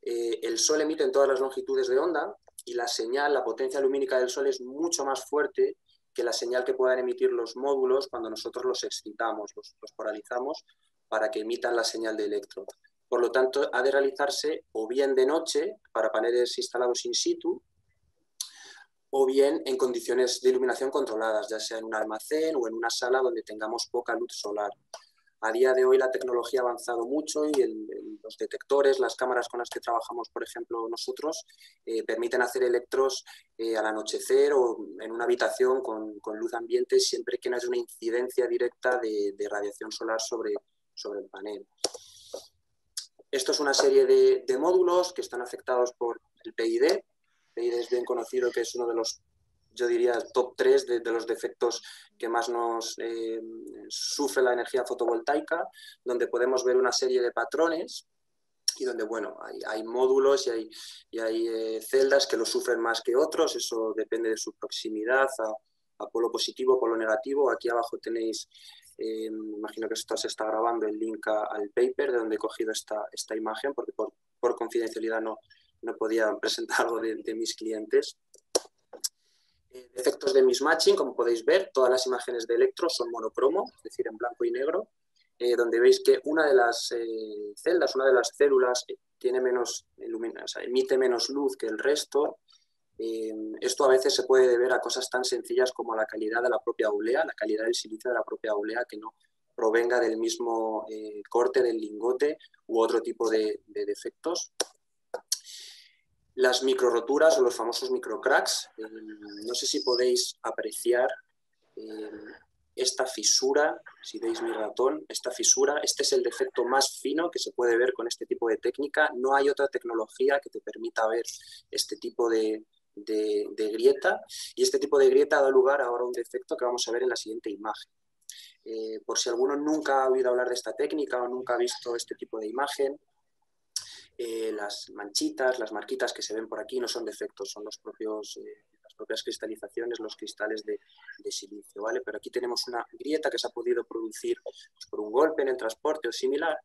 Speaker 5: El Sol emite en todas las longitudes de onda y la señal, la potencia lumínica del Sol es mucho más fuerte que la señal que puedan emitir los módulos cuando nosotros los excitamos, los polarizamos para que emitan la señal de electro. Por lo tanto, ha de realizarse o bien de noche para paneles instalados in situ, o bien en condiciones de iluminación controladas, ya sea en un almacén o en una sala donde tengamos poca luz solar. A día de hoy la tecnología ha avanzado mucho y los detectores, las cámaras con las que trabajamos, por ejemplo, nosotros, permiten hacer electros al anochecer o en una habitación con luz ambiente siempre que no haya una incidencia directa de radiación solar sobre el panel. Esto es una serie de módulos que están afectados por el PID. PID es bien conocido que es uno de los, yo diría, top 3 de los defectos que más nos sufre la energía fotovoltaica, donde podemos ver una serie de patrones y donde, bueno, hay módulos y hay celdas que lo sufren más que otros. Eso depende de su proximidad a polo positivo o polo negativo. Aquí abajo tenéis, imagino que esto se está grabando, el link al paper de donde he cogido esta imagen, porque por confidencialidad no podía presentar algo de mis clientes. Efectos de mismatching, como podéis ver, todas las imágenes de electro son monocromo, es decir, en blanco y negro, donde veis que una de las celdas, una de las células tiene menos emite menos luz que el resto. Esto a veces se puede deber a cosas tan sencillas como la calidad de la propia oblea, la calidad del silicio de la propia oblea, que no provenga del mismo corte del lingote u otro tipo de defectos. Las micro roturas o los famosos microcracks, no sé si podéis apreciar esta fisura, si veis mi ratón, esta fisura, este es el defecto más fino que se puede ver con este tipo de técnica. No hay otra tecnología que te permita ver este tipo de grieta, y este tipo de grieta da lugar ahora a un defecto que vamos a ver en la siguiente imagen. Por si alguno nunca ha oído hablar de esta técnica o nunca ha visto este tipo de imagen, las manchitas, las marquitas que se ven por aquí no son defectos, son las propias cristalizaciones, los cristales de silicio, ¿vale? Pero aquí tenemos una grieta que se ha podido producir pues, por un golpe en el transporte o similar,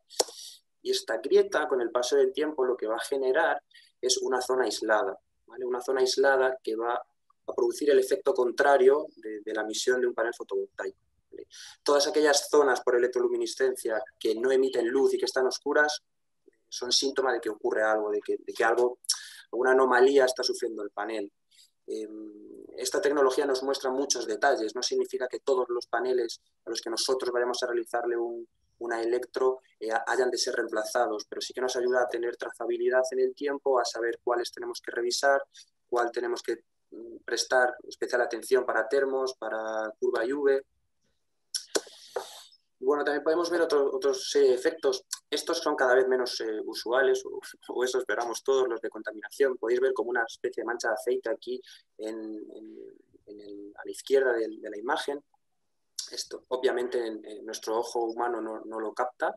Speaker 5: y esta grieta con el paso del tiempo lo que va a generar es una zona aislada, ¿vale? Una zona aislada que va a producir el efecto contrario de la emisión de un panel fotovoltaico. ¿Vale? Todas aquellas zonas por electroluminiscencia que no emiten luz y que están oscuras son síntomas de que ocurre algo, de que alguna anomalía está sufriendo el panel. Esta tecnología nos muestra muchos detalles, no significa que todos los paneles a los que nosotros vayamos a realizarle una electro hayan de ser reemplazados, pero sí que nos ayuda a tener trazabilidad en el tiempo, a saber cuáles tenemos que revisar, cuál tenemos que prestar especial atención para termos, para curva IV. Bueno, también podemos ver otros efectos. Estos son cada vez menos usuales, o eso esperamos todos, los de contaminación. Podéis ver como una especie de mancha de aceite aquí a la izquierda de la imagen. Esto obviamente en nuestro ojo humano no lo capta,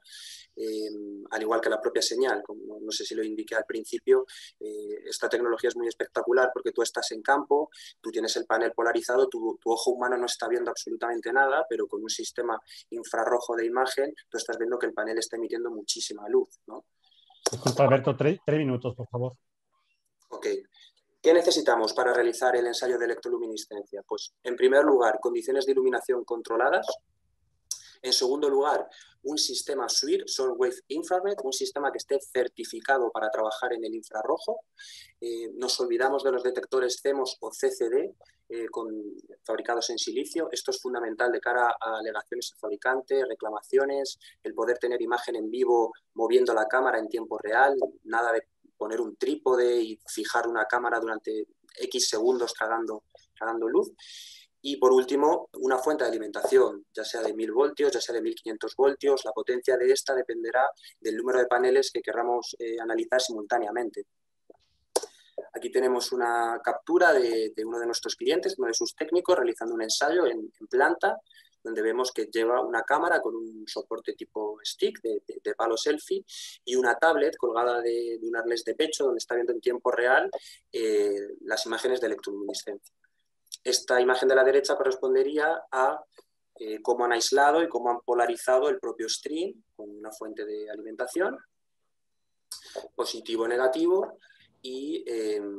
Speaker 5: al igual que la propia señal. Como no sé si lo indiqué al principio, esta tecnología es muy espectacular porque tú estás en campo, tú tienes el panel polarizado, tu ojo humano no está viendo absolutamente nada, pero con un sistema infrarrojo de imagen tú estás viendo que el panel está emitiendo muchísima luz, ¿no?
Speaker 1: Disculpa, Alberto, 3 minutos, por favor.
Speaker 5: Ok. ¿Qué necesitamos para realizar el ensayo de electroluminiscencia? Pues, en primer lugar, condiciones de iluminación controladas. En segundo lugar, un sistema SWIR, Short Wave Infrared, un sistema que esté certificado para trabajar en el infrarrojo. Nos olvidamos de los detectores CMOS o CCD, fabricados en silicio. Esto es fundamental de cara a alegaciones al fabricante, reclamaciones, el poder tener imagen en vivo moviendo la cámara en tiempo real, nada de poner un trípode y fijar una cámara durante X segundos tragando luz. Y por último, una fuente de alimentación, ya sea de 1000 voltios, ya sea de 1500 voltios. La potencia de esta dependerá del número de paneles que queramos analizar simultáneamente. Aquí tenemos una captura de uno de nuestros clientes, uno de sus técnicos, realizando un ensayo en planta, donde vemos que lleva una cámara con un soporte tipo stick de palo selfie y una tablet colgada de un arnés de pecho donde está viendo en tiempo real las imágenes de electroluminiscencia. Esta imagen de la derecha correspondería a cómo han aislado y cómo han polarizado el propio stream con una fuente de alimentación, positivo o negativo, y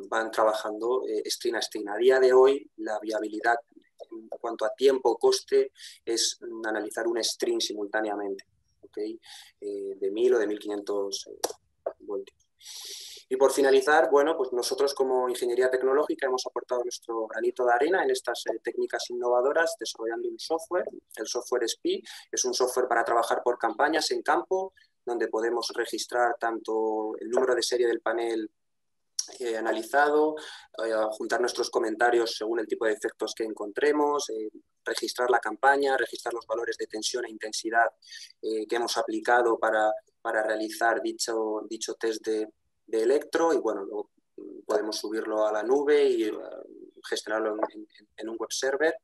Speaker 5: van trabajando stream a stream. A día de hoy, la viabilidad en cuanto a tiempo o coste es analizar un stream simultáneamente, ¿okay? De 1000 o de 1500 voltios. Y por finalizar, bueno, pues nosotros como Ingeniería Tecnológica hemos aportado nuestro granito de arena en estas técnicas innovadoras desarrollando un software, el software SPI. Es un software para trabajar por campañas en campo, donde podemos registrar tanto el número de serie del panel analizado, juntar nuestros comentarios según el tipo de efectos que encontremos, registrar la campaña, registrar los valores de tensión e intensidad que hemos aplicado para realizar dicho test de electro, y bueno, luego podemos subirlo a la nube y gestionarlo en un web server.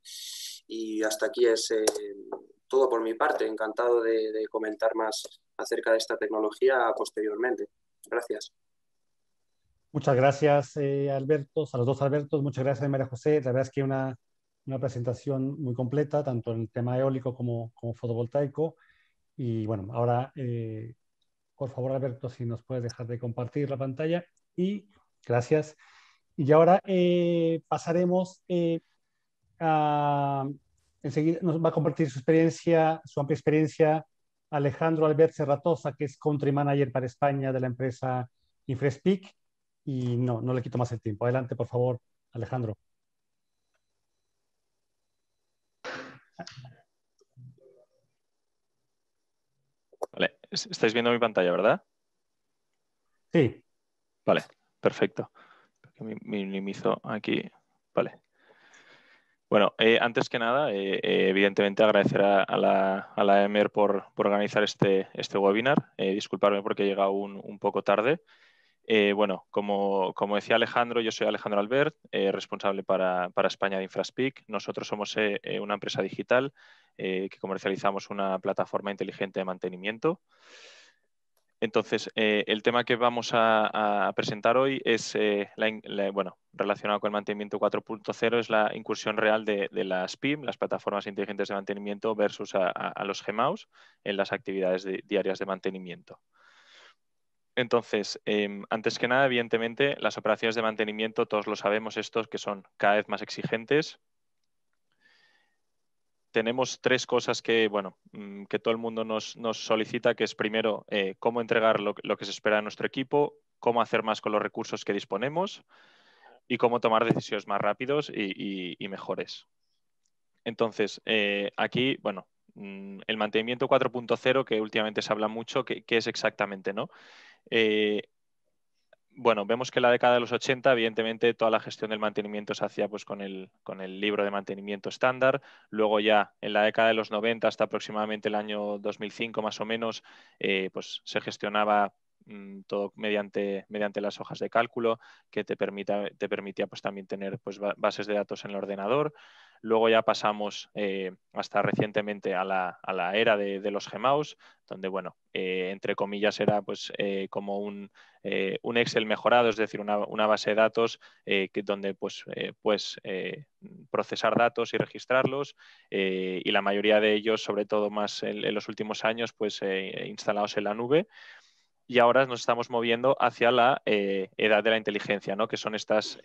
Speaker 5: Y hasta aquí es todo por mi parte. Encantado de comentar más acerca de esta tecnología posteriormente. Gracias.
Speaker 1: Muchas gracias, Alberto, a los dos Albertos. Muchas gracias, María José. La verdad es que una presentación muy completa, tanto en el tema eólico como fotovoltaico. Y bueno, ahora, por favor, Alberto, si nos puedes dejar de compartir la pantalla. Y gracias. Y ahora pasaremos a... Enseguida nos va a compartir su experiencia, su amplia experiencia, Alejandro Albert Serratosa, que es Country Manager para España de la empresa Infrespeak. Y no le quito más el tiempo. Adelante, por favor, Alejandro.
Speaker 6: Vale, estáis viendo mi pantalla, ¿verdad?
Speaker 1: Sí.
Speaker 6: Vale, perfecto. Minimizo aquí. Vale. Bueno, antes que nada, evidentemente agradecer a la EMER por organizar este webinar. Disculparme porque he llegado un poco tarde. Bueno, como decía Alejandro, yo soy Alejandro Albert, responsable para España de Infrespeak. Nosotros somos una empresa digital que comercializamos una plataforma inteligente de mantenimiento. Entonces, el tema que vamos a presentar hoy es, relacionado con el mantenimiento 4.0, es la incursión real de las PIM, las plataformas inteligentes de mantenimiento, versus a los GMAUs en las actividades diarias de mantenimiento. Entonces, antes que nada, evidentemente, las operaciones de mantenimiento, todos lo sabemos, estos que son cada vez más exigentes. Tenemos tres cosas que todo el mundo nos solicita, que es primero cómo entregar lo que se espera de nuestro equipo, cómo hacer más con los recursos que disponemos y cómo tomar decisiones más rápidos y mejores. Entonces, aquí, el mantenimiento 4.0, que últimamente se habla mucho, ¿qué es exactamente, no? Vemos que en la década de los 80, evidentemente, toda la gestión del mantenimiento se hacía pues, con el libro de mantenimiento estándar. Luego ya en la década de los 90, hasta aproximadamente el año 2005 más o menos, pues se gestionaba todo mediante las hojas de cálculo, que te permitía pues, también tener pues, bases de datos en el ordenador. Luego ya pasamos hasta recientemente a la era de los GMAUs, donde, entre comillas, era pues, como un Excel mejorado, es decir, una base de datos donde puedes procesar datos y registrarlos, y la mayoría de ellos, sobre todo más en los últimos años, pues instalados en la nube. Y ahora nos estamos moviendo hacia la edad de la inteligencia, ¿no? Que son estas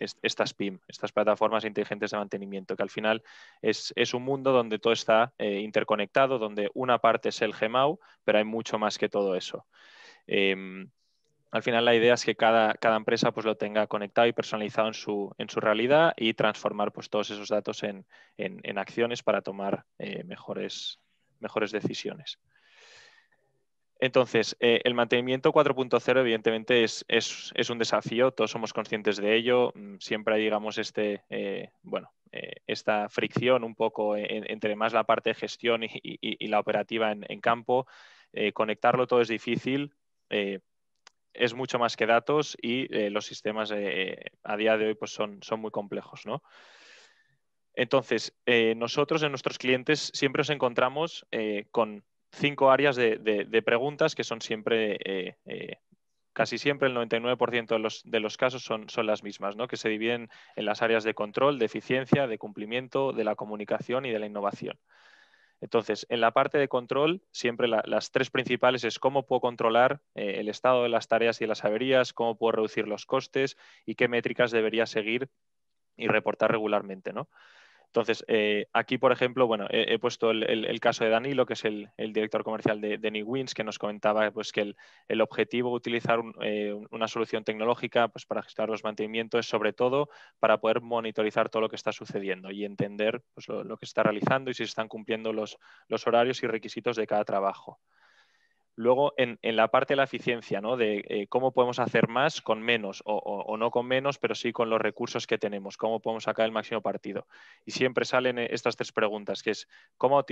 Speaker 6: PIM, estas plataformas inteligentes de mantenimiento, que al final es un mundo donde todo está interconectado, donde una parte es el GMAU, pero hay mucho más que todo eso. Al final la idea es que cada empresa pues, lo tenga conectado y personalizado en su realidad y transformar pues, todos esos datos en acciones para tomar mejores decisiones. Entonces, el mantenimiento 4.0 evidentemente es un desafío, todos somos conscientes de ello. Siempre hay, digamos, esta fricción un poco entre más la parte de gestión y la operativa en campo. Conectarlo todo es difícil, es mucho más que datos y los sistemas a día de hoy pues son muy complejos, ¿no? Entonces, nosotros en nuestros clientes siempre nos encontramos con 5 áreas de preguntas que son siempre, casi siempre el 99% de los casos son las mismas, ¿no? Que se dividen en las áreas de control, de eficiencia, de cumplimiento, de la comunicación y de la innovación. Entonces, en la parte de control, siempre las 3 principales es cómo puedo controlar el estado de las tareas y las averías, cómo puedo reducir los costes y qué métricas debería seguir y reportar regularmente, ¿no? Entonces, aquí, por ejemplo, bueno, he puesto el caso de Danilo, que es el director comercial de Newwins, que nos comentaba pues, que el objetivo de utilizar una solución tecnológica pues, para gestionar los mantenimientos es sobre todo para poder monitorizar todo lo que está sucediendo y entender pues, lo que se está realizando y si se están cumpliendo los horarios y requisitos de cada trabajo. Luego, en la parte de la eficiencia, ¿no? De cómo podemos hacer más con menos o no con menos, pero sí con los recursos que tenemos, cómo podemos sacar el máximo partido. Y siempre salen estas 3 preguntas, que es cómo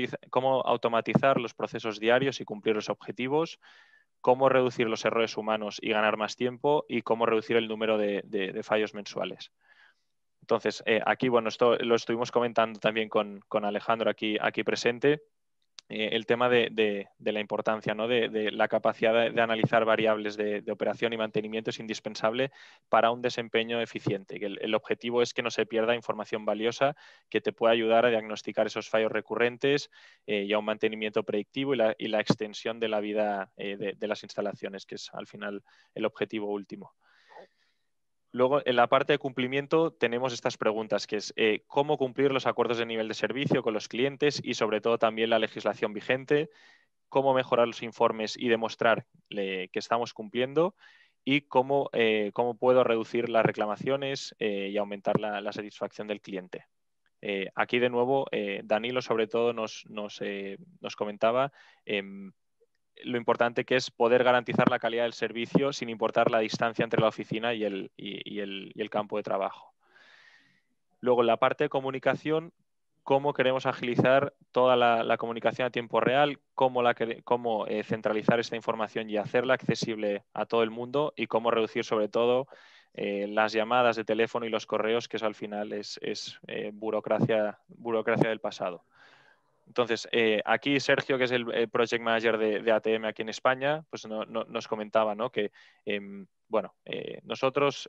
Speaker 6: automatizar los procesos diarios y cumplir los objetivos, cómo reducir los errores humanos y ganar más tiempo y cómo reducir el número de fallos mensuales. Entonces, aquí, bueno, esto lo estuvimos comentando también con Alejandro aquí presente. El tema de la importancia, ¿no? de la capacidad de analizar variables de operación y mantenimiento es indispensable para un desempeño eficiente. El objetivo es que no se pierda información valiosa que te pueda ayudar a diagnosticar esos fallos recurrentes y a un mantenimiento predictivo y la extensión de la vida de las instalaciones, que es al final el objetivo último. Luego, en la parte de cumplimiento tenemos estas preguntas, que es cómo cumplir los acuerdos de nivel de servicio con los clientes y sobre todo también la legislación vigente, cómo mejorar los informes y demostrar que estamos cumpliendo y cómo puedo reducir las reclamaciones y aumentar la satisfacción del cliente. Aquí de nuevo, Danilo sobre todo nos comentaba lo importante que es poder garantizar la calidad del servicio sin importar la distancia entre la oficina y el campo de trabajo. Luego, en la parte de comunicación, cómo queremos agilizar toda la comunicación a tiempo real, cómo centralizar esta información y hacerla accesible a todo el mundo y cómo reducir sobre todo las llamadas de teléfono y los correos, que eso al final es burocracia del pasado. Entonces, aquí Sergio, que es el Project Manager de ATM aquí en España, pues nos comentaba, ¿no? Que nosotros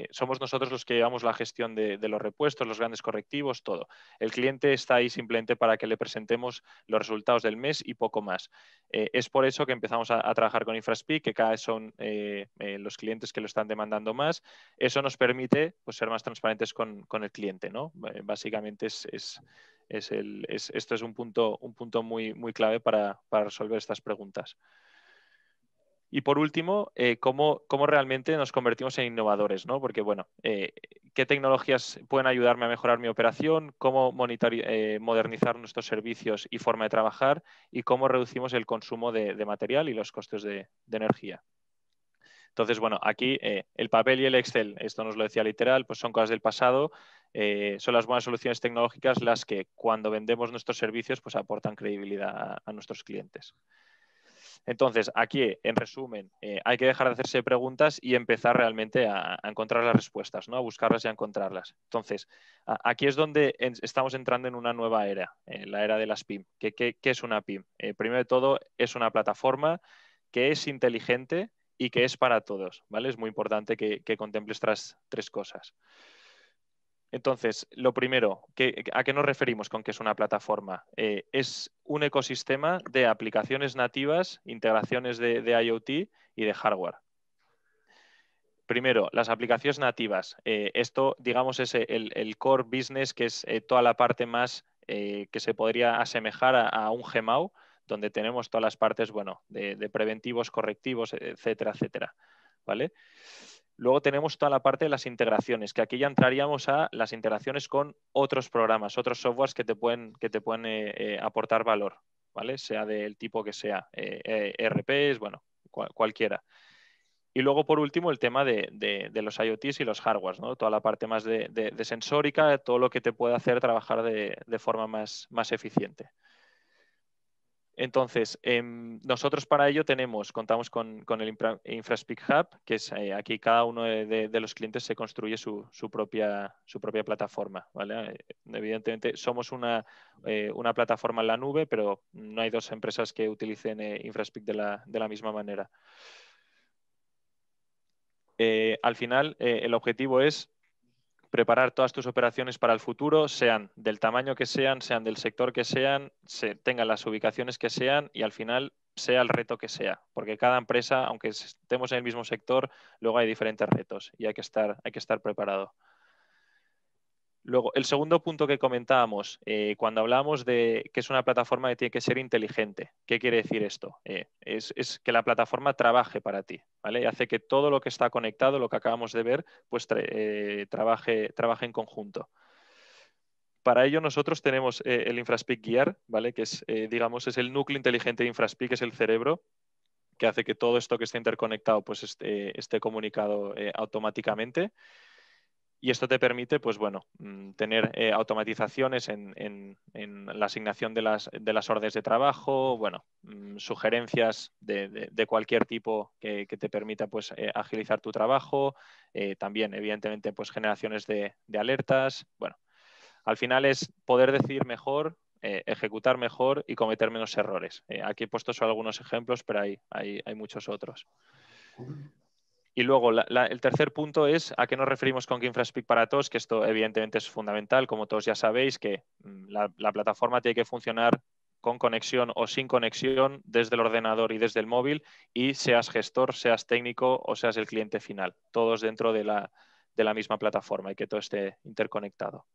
Speaker 6: somos nosotros los que llevamos la gestión de los repuestos, los grandes correctivos, todo. El cliente está ahí simplemente para que le presentemos los resultados del mes y poco más. Es por eso que empezamos a trabajar con InfraSpeak, que cada vez son los clientes que lo están demandando más. Eso nos permite pues, ser más transparentes con el cliente, ¿no? Básicamente esto es un punto muy, muy clave para resolver estas preguntas. Y por último, ¿cómo realmente nos convertimos en innovadores, ¿no? Porque, bueno, ¿qué tecnologías pueden ayudarme a mejorar mi operación? ¿Cómo modernizar nuestros servicios y forma de trabajar? ¿Y cómo reducimos el consumo de material y los costes de energía? Entonces, bueno, aquí el papel y el Excel, esto nos lo decía literal, pues son cosas del pasado. Son las buenas soluciones tecnológicas las que cuando vendemos nuestros servicios pues aportan credibilidad a nuestros clientes. Entonces, aquí, en resumen, hay que dejar de hacerse preguntas y empezar realmente a encontrar las respuestas, ¿no? A buscarlas y a encontrarlas. Entonces, aquí es donde estamos entrando en una nueva era, la era de las PIM. ¿Qué es una PIM? Primero de todo, es una plataforma que es inteligente y que es para todos, ¿vale? Es muy importante que contemples estas 3 cosas. Entonces, lo primero, ¿a qué nos referimos con que es una plataforma? Es un ecosistema de aplicaciones nativas, integraciones de IoT y de hardware. Primero, las aplicaciones nativas. Esto, digamos, es el core business, que es toda la parte más que se podría asemejar a un Gmao, donde tenemos todas las partes, bueno, de preventivos, correctivos, etcétera, etcétera, ¿vale? Luego tenemos toda la parte de las integraciones, que aquí ya entraríamos a las integraciones con otros programas, otros softwares que te pueden aportar valor. ¿vale? Sea del tipo que sea, ERPs, bueno, cualquiera. Y luego, por último, el tema de los IoTs y los hardwares, ¿no? Toda la parte más de sensórica, todo lo que te puede hacer trabajar de forma más eficiente. Entonces, nosotros para ello contamos con el InfraSpeak Hub, que es aquí cada uno de los clientes se construye su propia plataforma, ¿vale? Evidentemente somos una plataforma en la nube, pero no hay dos empresas que utilicen InfraSpeak de la misma manera. Al final, el objetivo es preparar todas tus operaciones para el futuro, sean del tamaño que sean del sector que sean, tengan las ubicaciones que sean y al final sea el reto que sea. Porque cada empresa, aunque estemos en el mismo sector, luego hay diferentes retos y hay que estar preparado. Luego, el segundo punto que comentábamos, cuando hablamos de que es una plataforma que tiene que ser inteligente, ¿qué quiere decir esto? Es que la plataforma trabaje para ti, ¿vale? Y hace que todo lo que está conectado, lo que acabamos de ver, pues trabaje en conjunto. Para ello nosotros tenemos el InfraSpeak Gear, ¿vale? Que es, digamos, es el núcleo inteligente de InfraSpeak, es el cerebro, que hace que todo esto que esté interconectado pues esté comunicado automáticamente. Y esto te permite, pues bueno, tener automatizaciones en la asignación de las órdenes de trabajo, bueno, sugerencias de cualquier tipo que te permita pues agilizar tu trabajo, también evidentemente pues generaciones de alertas, bueno, al final es poder decidir mejor, ejecutar mejor y cometer menos errores. Aquí he puesto solo algunos ejemplos, pero hay muchos otros. Y luego, el tercer punto es a qué nos referimos con InfraSpeak para todos, que esto evidentemente es fundamental, como todos ya sabéis, que la plataforma tiene que funcionar con conexión o sin conexión desde el ordenador y desde el móvil y seas gestor, seas técnico o seas el cliente final, todos dentro de la misma plataforma y que todo esté interconectado.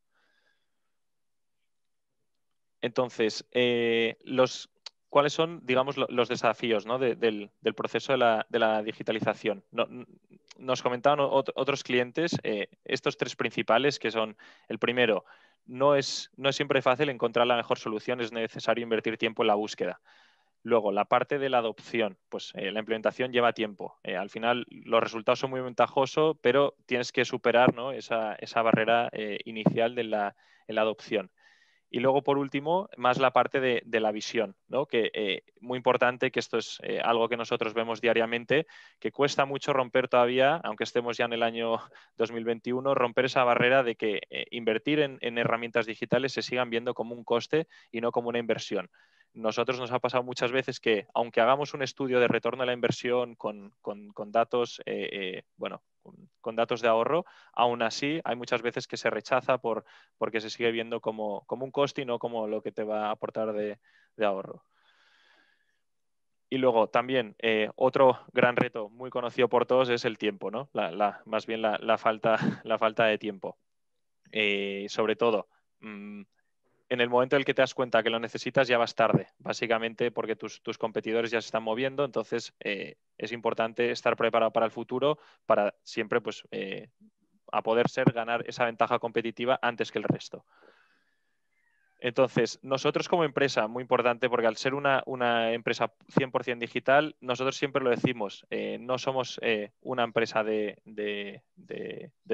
Speaker 6: Entonces, ¿cuáles son, digamos, los desafíos, ¿no? del proceso de la digitalización? Nos comentaban otros clientes estos tres principales, que son, el primero, no es siempre fácil encontrar la mejor solución, es necesario invertir tiempo en la búsqueda. Luego, la parte de la adopción, pues la implementación lleva tiempo. Al final, los resultados son muy ventajosos, pero tienes que superar, ¿no? esa barrera inicial en la adopción. Y luego, por último, más la parte de la visión, ¿no? Que muy importante, que esto es algo que nosotros vemos diariamente, que cuesta mucho romper todavía, aunque estemos ya en el año 2021, romper esa barrera de que invertir en herramientas digitales se sigan viendo como un coste y no como una inversión. Nosotros nos ha pasado muchas veces que, aunque hagamos un estudio de retorno a la inversión con datos, bueno, con datos de ahorro, aún así hay muchas veces que se rechaza porque se sigue viendo como un coste y no como lo que te va a aportar de ahorro. Y luego también otro gran reto muy conocido por todos es el tiempo, ¿no? Más bien la falta de tiempo. Sobre todo, en el momento en el que te das cuenta que lo necesitas ya vas tarde, básicamente porque tus competidores ya se están moviendo, entonces es importante estar preparado para el futuro para siempre pues, a poder ser ganar esa ventaja competitiva antes que el resto. Entonces, nosotros como empresa, muy importante, porque al ser una empresa 100% digital, nosotros siempre lo decimos, no somos una empresa de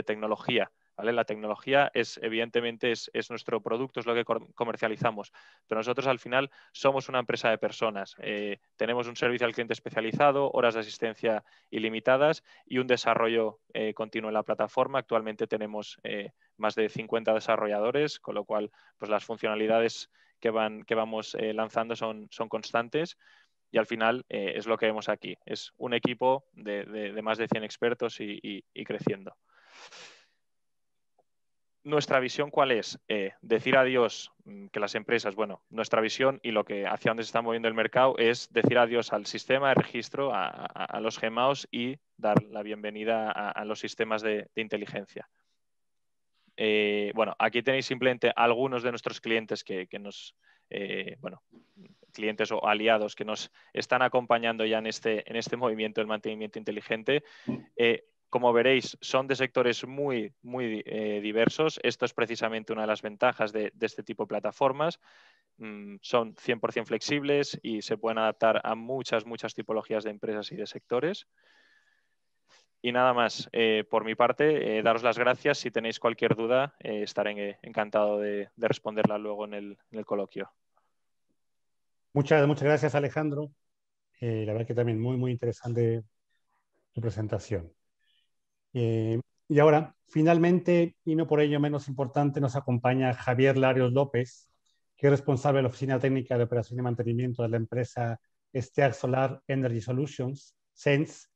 Speaker 6: tecnología, ¿vale? La tecnología evidentemente es nuestro producto, es lo que comercializamos, pero nosotros al final somos una empresa de personas. Tenemos un servicio al cliente especializado, horas de asistencia ilimitadas y un desarrollo continuo en la plataforma. Actualmente tenemos más de 50 desarrolladores, con lo cual pues las funcionalidades que vamos lanzando son constantes. Y al final es lo que vemos aquí. Es un equipo de más de 100 expertos y creciendo. Nuestra visión, ¿cuál es? Decir adiós, que las empresas, bueno, nuestra visión y lo que hacia dónde se está moviendo el mercado es decir adiós al sistema de registro, a los GMAOs y dar la bienvenida a los sistemas de inteligencia. Bueno, aquí tenéis simplemente algunos de nuestros clientes que nos, bueno, clientes o aliados que nos están acompañando ya en este movimiento del mantenimiento inteligente. Como veréis, son de sectores muy diversos. Esto es precisamente una de las ventajas de este tipo de plataformas. son 100% flexibles y se pueden adaptar a muchas tipologías de empresas y de sectores. Y nada más, por mi parte, daros las gracias. Si tenéis cualquier duda, estaré encantado de responderla luego en el coloquio.
Speaker 1: Muchas gracias, Alejandro. La verdad que también muy interesante tu presentación. Y ahora, finalmente, y no por ello menos importante, nos acompaña Javier Larios López, que es responsable de la Oficina Técnica de Operación y Mantenimiento de la empresa STEAG Solar Energy Solutions, SENS,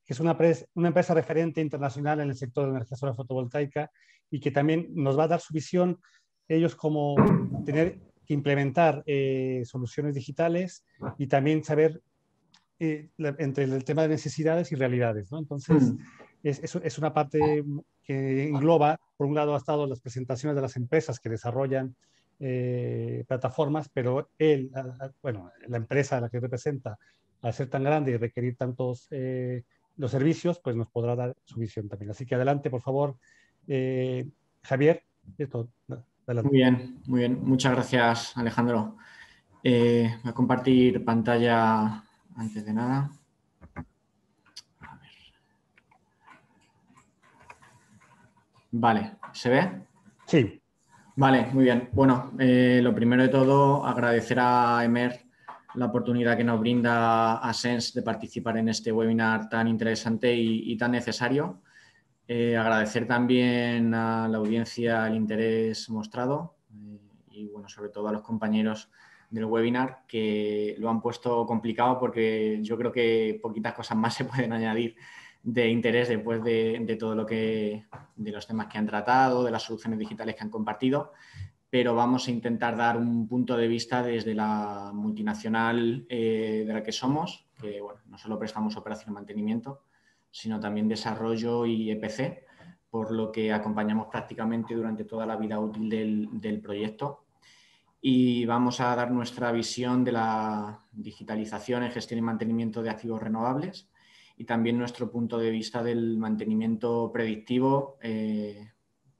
Speaker 1: que es una empresa referente internacional en el sector de energía solar fotovoltaica y que también nos va a dar su visión, ellos como tener que implementar soluciones digitales y también saber entre el tema de necesidades y realidades, ¿no? Entonces, es una parte que engloba, por un lado, ha estado las presentaciones de las empresas que desarrollan plataformas, pero la empresa a la que representa, al ser tan grande y requerir tantos los servicios, pues nos podrá dar su visión también. Así que adelante, por favor, Javier. Adelante.
Speaker 7: Muy bien. Muchas gracias, Alejandro. Voy a compartir pantalla antes de nada. A ver. Vale, ¿se ve?
Speaker 1: Sí.
Speaker 7: Vale, muy bien. Bueno, lo primero de todo, agradecer a EMER la oportunidad que nos brinda a SENS de participar en este webinar tan interesante y tan necesario. Agradecer también a la audiencia el interés mostrado y, bueno, sobre todo a los compañeros del webinar que lo han puesto complicado porque yo creo que poquitas cosas más se pueden añadir de interés después de todo de los temas que han tratado, de las soluciones digitales que han compartido, pero vamos a intentar dar un punto de vista desde la multinacional de la que somos, que bueno, no solo prestamos operación y mantenimiento, sino también desarrollo y EPC, por lo que acompañamos prácticamente durante toda la vida útil del proyecto. Y vamos a dar nuestra visión de la digitalización en gestión y mantenimiento de activos renovables y también nuestro punto de vista del mantenimiento predictivo,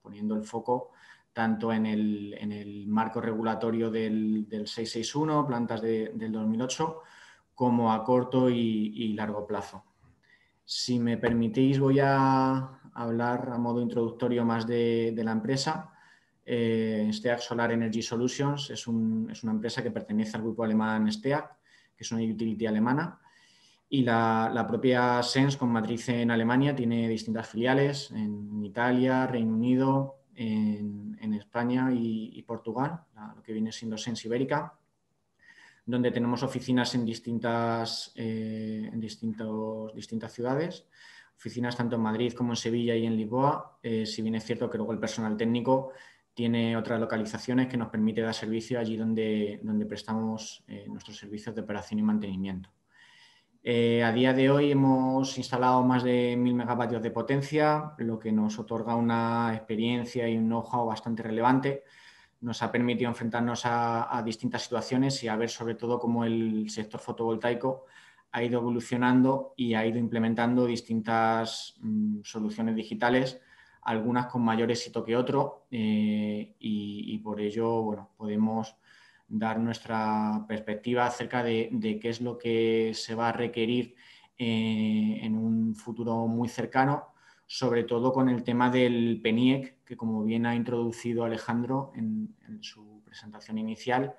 Speaker 7: poniendo el foco tanto en el marco regulatorio del 661, plantas del 2008, como a corto y largo plazo. Si me permitís, voy a hablar a modo introductorio más de la empresa. STEAG Solar Energy Solutions es una empresa que pertenece al grupo alemán STEAG, que es una utility alemana, y la propia SENS, con matriz en Alemania, tiene distintas filiales en Italia, Reino Unido, en España y Portugal, lo que viene siendo SENS Ibérica, donde tenemos oficinas en distintas ciudades, oficinas tanto en Madrid como en Sevilla y en Lisboa, si bien es cierto que luego el personal técnico tiene otras localizaciones que nos permite dar servicio allí donde prestamos nuestros servicios de operación y mantenimiento. A día de hoy hemos instalado más de 1000 megavatios de potencia, lo que nos otorga una experiencia y un know-how bastante relevante. Nos ha permitido enfrentarnos a distintas situaciones y a ver sobre todo cómo el sector fotovoltaico ha ido evolucionando y ha ido implementando distintas soluciones digitales, algunas con mayor éxito que otro, y por ello, bueno, podemos dar nuestra perspectiva acerca de qué es lo que se va a requerir en un futuro muy cercano, sobre todo con el tema del PENIEC, que como bien ha introducido Alejandro en su presentación inicial,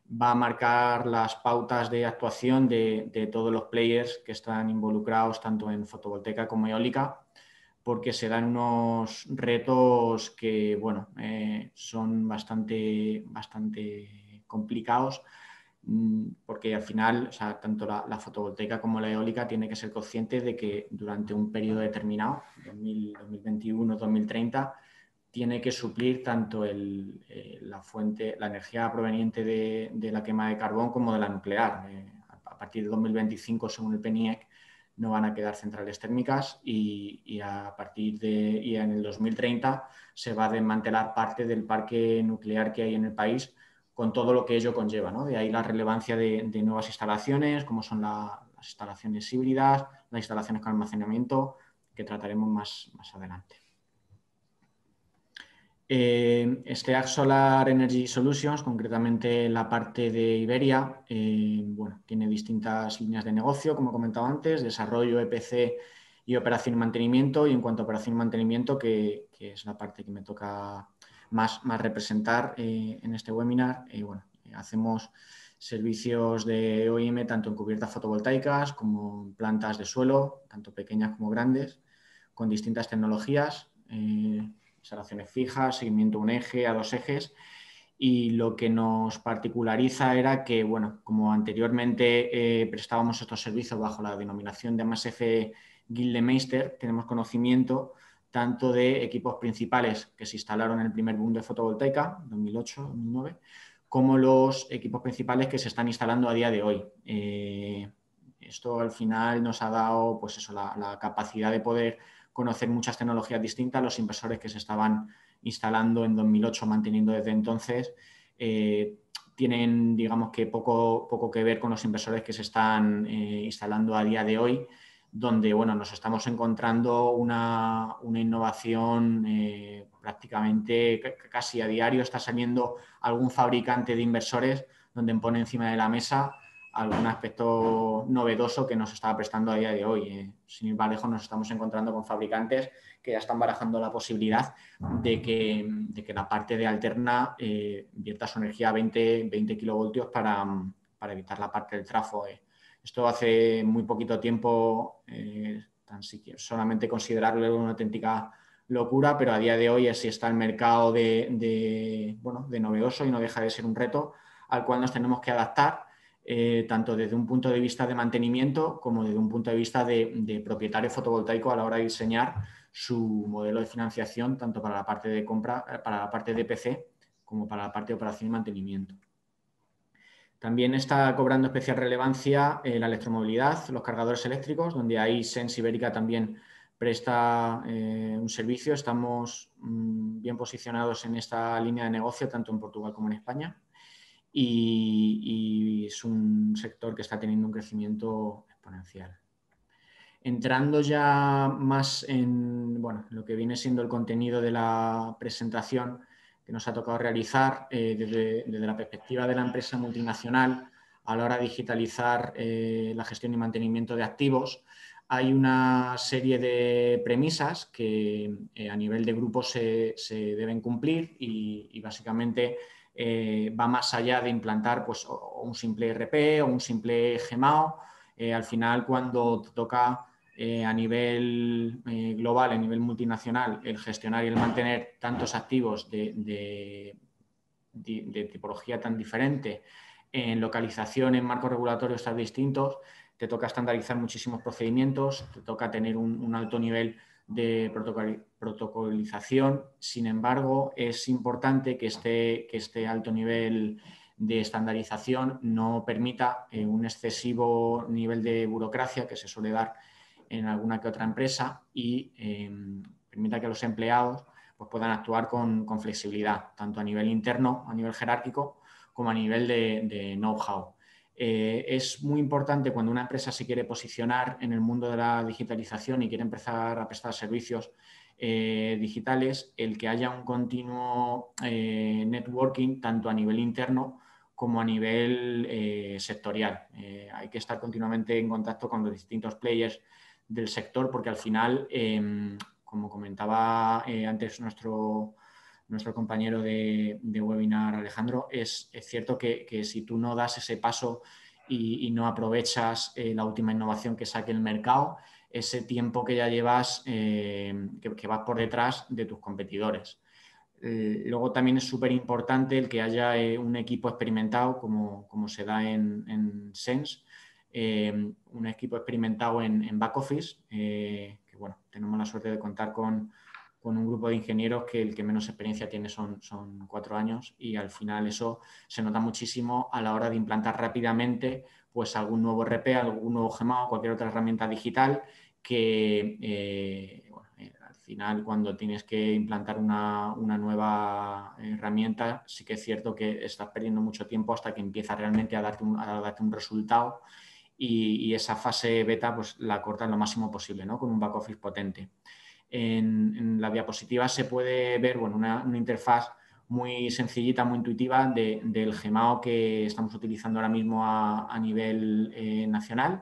Speaker 7: va a marcar las pautas de actuación de todos los players que están involucrados tanto en fotovoltaica como eólica, porque se dan unos retos que, bueno, son bastante complicados, porque al final, o sea, tanto la fotovoltaica como la eólica tiene que ser consciente de que durante un periodo determinado, 2021-2030, tiene que suplir tanto la energía proveniente de la quema de carbón como de la nuclear. A partir de 2025, según el PENIEC, no van a quedar centrales térmicas y en el 2030 se va a desmantelar parte del parque nuclear que hay en el país, con todo lo que ello conlleva, ¿no? De ahí la relevancia de nuevas instalaciones, como son las instalaciones híbridas, las instalaciones con almacenamiento, que trataremos más adelante. Steag Solar Energy Solutions, concretamente la parte de Iberia, bueno, tiene distintas líneas de negocio, como he comentado antes, desarrollo, EPC y operación y mantenimiento. Y en cuanto a operación y mantenimiento, que es la parte que me toca más representar en este webinar, bueno, hacemos servicios de OEM tanto en cubiertas fotovoltaicas como en plantas de suelo, tanto pequeñas como grandes, con distintas tecnologías, instalaciones fijas, seguimiento a un eje, a 2 ejes. Y lo que nos particulariza era que, bueno, como anteriormente prestábamos estos servicios bajo la denominación de MSF Gildemeister, tenemos conocimiento tanto de equipos principales que se instalaron en el primer boom de fotovoltaica, 2008-2009, como los equipos principales que se están instalando a día de hoy. Esto al final nos ha dado, pues eso, la capacidad de poder conocer muchas tecnologías distintas. Los inversores que se estaban instalando en 2008, manteniendo desde entonces, tienen, digamos que poco que ver con los inversores que se están instalando a día de hoy, donde, bueno, nos estamos encontrando una innovación prácticamente casi a diario. Está saliendo algún fabricante de inversores donde pone encima de la mesa algún aspecto novedoso que nos está prestando a día de hoy. Sin ir más lejos, nos estamos encontrando con fabricantes que ya están barajando la posibilidad de que la parte de alterna vierta su energía a 20 kilovoltios para evitar la parte del trafo. Esto hace muy poquito tiempo, solamente considerarlo una auténtica locura, pero a día de hoy así está el mercado de novedoso, y no deja de ser un reto al cual nos tenemos que adaptar, tanto desde un punto de vista de mantenimiento como desde un punto de vista de propietario fotovoltaico a la hora de diseñar su modelo de financiación, tanto para la parte de compra, para la parte de PC, como para la parte de operación y mantenimiento. También está cobrando especial relevancia la electromovilidad, los cargadores eléctricos, donde ahí Sens Ibérica también presta un servicio. Estamos bien posicionados en esta línea de negocio, tanto en Portugal como en España. Y es un sector que está teniendo un crecimiento exponencial. Entrando ya más en lo que viene siendo el contenido de la presentación que nos ha tocado realizar, desde la perspectiva de la empresa multinacional a la hora de digitalizar la gestión y mantenimiento de activos, hay una serie de premisas que a nivel de grupo se deben cumplir y básicamente va más allá de implantar pues, un simple ERP o un simple GMAO. Al final, cuando te toca a nivel global, a nivel multinacional, el gestionar y el mantener tantos activos de tipología tan diferente, en localización, en marcos regulatorios tan distintos, te toca estandarizar muchísimos procedimientos, te toca tener un alto nivel de protocolización. Sin embargo, es importante que este alto nivel de estandarización no permita un excesivo nivel de burocracia que se suele dar en alguna que otra empresa y permita que los empleados pues, puedan actuar con flexibilidad, tanto a nivel interno, a nivel jerárquico, como a nivel de know-how. Es muy importante cuando una empresa se quiere posicionar en el mundo de la digitalización y quiere empezar a prestar servicios digitales, el que haya un continuo networking tanto a nivel interno como a nivel sectorial. Hay que estar continuamente en contacto con los distintos players del sector porque al final, como comentaba antes nuestro compañero de webinar, Alejandro, es cierto que si tú no das ese paso y no aprovechas la última innovación que saque el mercado, ese tiempo que ya llevas, que vas por detrás de tus competidores. Luego también es súper importante el que haya un equipo experimentado, como se da en Sens, un equipo experimentado en back office, que bueno, tenemos la suerte de contar con un grupo de ingenieros que el que menos experiencia tiene son 4 años y al final eso se nota muchísimo a la hora de implantar rápidamente pues algún nuevo RP, algún nuevo GMAO, cualquier otra herramienta digital que al final cuando tienes que implantar una nueva herramienta sí que es cierto que estás perdiendo mucho tiempo hasta que empieza realmente a darte un resultado y esa fase beta pues la cortas lo máximo posible, ¿no? Con un back office potente. En la diapositiva se puede ver una interfaz muy sencillita, muy intuitiva del gemao que estamos utilizando ahora mismo a nivel nacional,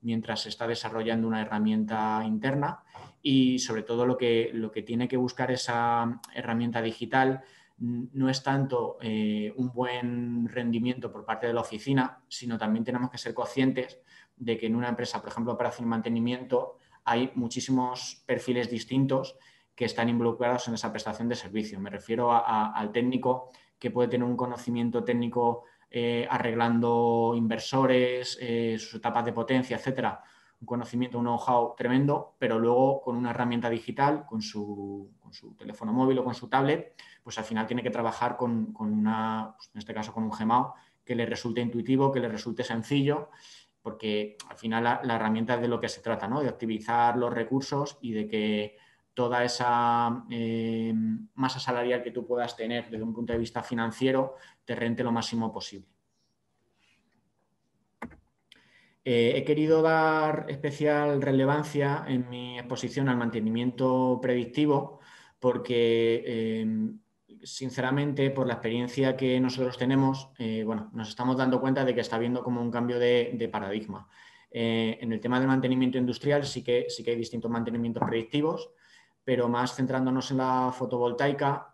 Speaker 7: mientras se está desarrollando una herramienta interna, y sobre todo lo que tiene que buscar esa herramienta digital no es tanto un buen rendimiento por parte de la oficina, sino también tenemos que ser conscientes de que en una empresa, por ejemplo, operación y mantenimiento, hay muchísimos perfiles distintos que están involucrados en esa prestación de servicio. Me refiero al técnico que puede tener un conocimiento técnico arreglando inversores, sus etapas de potencia, etcétera, un conocimiento, un know-how tremendo, pero luego con una herramienta digital, con su teléfono móvil o con su tablet, pues al final tiene que trabajar con una, pues en este caso con un gemao, que le resulte intuitivo, que le resulte sencillo, porque al final la herramienta es de lo que se trata, ¿no? De optimizar los recursos y de que toda esa masa salarial que tú puedas tener desde un punto de vista financiero te rente lo máximo posible. He querido dar especial relevancia en mi exposición al mantenimiento predictivo porque, sinceramente, por la experiencia que nosotros tenemos, nos estamos dando cuenta de que está habiendo como un cambio de paradigma. En el tema del mantenimiento industrial sí que hay distintos mantenimientos predictivos, pero más centrándonos en la fotovoltaica,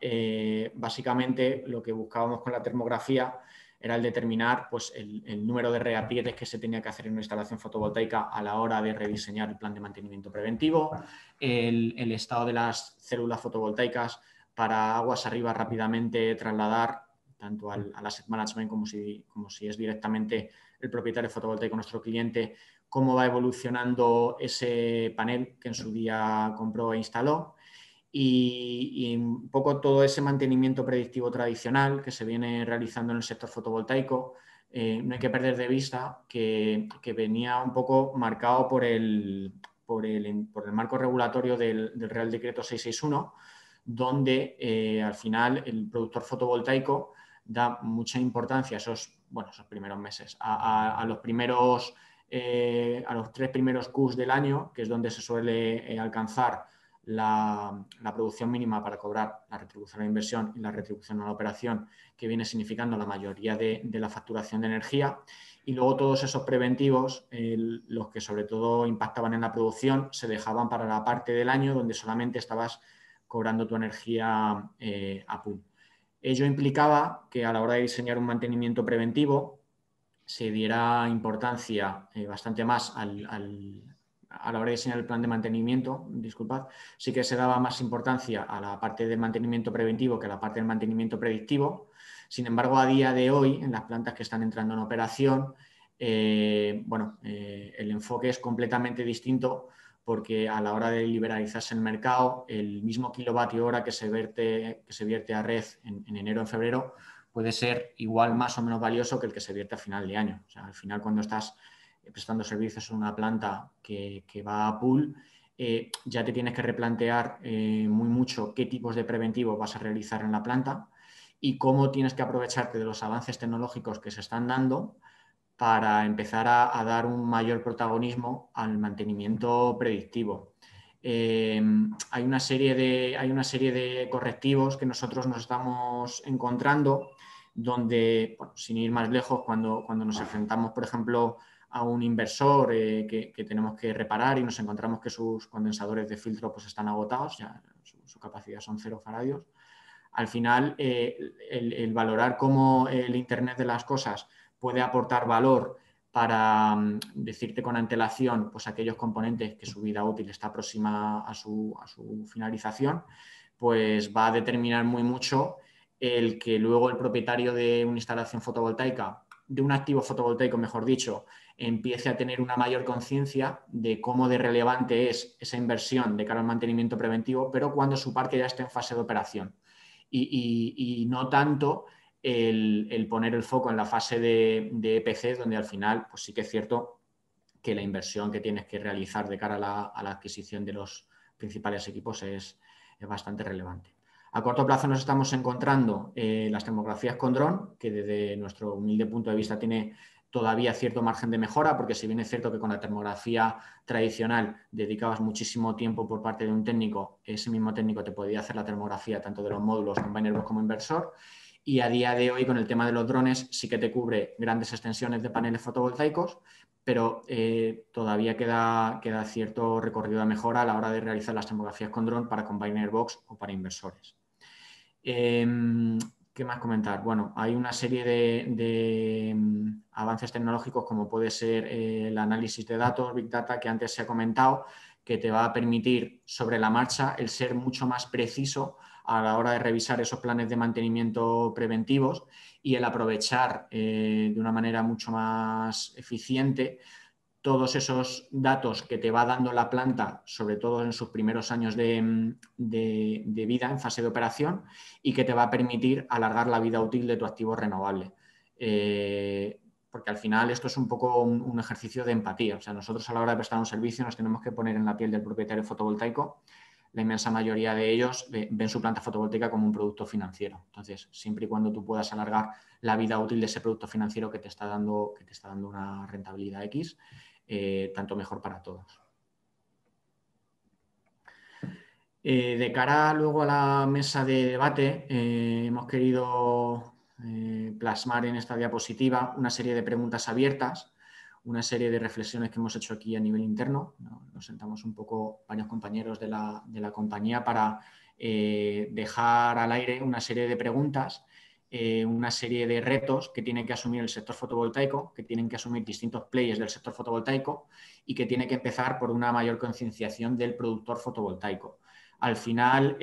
Speaker 7: básicamente lo que buscábamos con la termografía era el determinar pues, el número de reapietes que se tenía que hacer en una instalación fotovoltaica a la hora de rediseñar el plan de mantenimiento preventivo, el estado de las células fotovoltaicas para aguas arriba rápidamente trasladar tanto al asset management como si es directamente el propietario fotovoltaico nuestro cliente, cómo va evolucionando ese panel que en su día compró e instaló. Y un poco todo ese mantenimiento predictivo tradicional que se viene realizando en el sector fotovoltaico, no hay que perder de vista que venía un poco marcado por el marco regulatorio del Real Decreto 661, donde al final el productor fotovoltaico da mucha importancia a esos primeros meses, a los 3 primeros Qs del año, que es donde se suele alcanzar la producción mínima para cobrar la retribución a la inversión y la retribución a la operación, que viene significando la mayoría de la facturación de energía, y luego todos esos preventivos, los que sobre todo impactaban en la producción, se dejaban para la parte del año donde solamente estabas cobrando tu energía a pool. Ello implicaba que a la hora de diseñar un mantenimiento preventivo se diera importancia bastante más a la hora de diseñar el plan de mantenimiento, sí que se daba más importancia a la parte del mantenimiento preventivo que a la parte del mantenimiento predictivo. Sin embargo, a día de hoy, en las plantas que están entrando en operación, el enfoque es completamente distinto, porque a la hora de liberalizarse el mercado, el mismo kilovatio hora que se vierte a red en enero o en febrero puede ser igual, más o menos valioso que el que se vierte a final de año. O sea, al final, cuando estás prestando servicios en una planta que va a pool, ya te tienes que replantear muy mucho qué tipos de preventivos vas a realizar en la planta y cómo tienes que aprovecharte de los avances tecnológicos que se están dando para empezar a dar un mayor protagonismo al mantenimiento predictivo. Hay una serie de correctivos que nosotros nos estamos encontrando donde, sin ir más lejos, cuando nos enfrentamos, por ejemplo, a un inversor que tenemos que reparar y nos encontramos que sus condensadores de filtro pues, están agotados, ya su capacidad son 0 faradios. Al final, el valorar cómo el Internet de las cosas puede aportar valor para decirte con antelación pues, aquellos componentes que su vida útil está próxima a su finalización, pues va a determinar muy mucho el que luego el propietario de una instalación fotovoltaica, de un activo fotovoltaico, mejor dicho, empiece a tener una mayor conciencia de cómo de relevante es esa inversión de cara al mantenimiento preventivo, pero cuando su parque ya esté en fase de operación. Y no tanto el poner el foco en la fase de EPC, donde al final pues sí que es cierto que la inversión que tienes que realizar de cara a la adquisición de los principales equipos es bastante relevante. A corto plazo nos estamos encontrando las termografías con dron, que desde nuestro humilde punto de vista tiene todavía cierto margen de mejora, porque si bien es cierto que con la termografía tradicional dedicabas muchísimo tiempo por parte de un técnico, ese mismo técnico te podía hacer la termografía tanto de los módulos Combiner Box como inversor, y a día de hoy con el tema de los drones sí que te cubre grandes extensiones de paneles fotovoltaicos, pero todavía queda cierto recorrido de mejora a la hora de realizar las termografías con dron para Combiner Box o para inversores. ¿Qué más comentar? Bueno, hay una serie de avances tecnológicos como puede ser el análisis de datos, Big Data, que antes se ha comentado, que te va a permitir sobre la marcha el ser mucho más preciso a la hora de revisar esos planes de mantenimiento preventivos y el aprovechar de una manera mucho más eficiente todos esos datos que te va dando la planta, sobre todo en sus primeros años de vida en fase de operación, y que te va a permitir alargar la vida útil de tu activo renovable. Porque al final esto es un poco un ejercicio de empatía. O sea, nosotros a la hora de prestar un servicio nos tenemos que poner en la piel del propietario fotovoltaico. La inmensa mayoría de ellos ven su planta fotovoltaica como un producto financiero. Entonces, siempre y cuando tú puedas alargar la vida útil de ese producto financiero que te está dando una rentabilidad X, tanto mejor para todos. De cara luego a la mesa de debate, hemos querido plasmar en esta diapositiva una serie de preguntas abiertas, una serie de reflexiones que hemos hecho aquí a nivel interno. Nos sentamos un poco varios compañeros de la compañía para dejar al aire una serie de preguntas, una serie de retos que tiene que asumir el sector fotovoltaico, que tienen que asumir distintos players del sector fotovoltaico y que tiene que empezar por una mayor concienciación del productor fotovoltaico. Al final,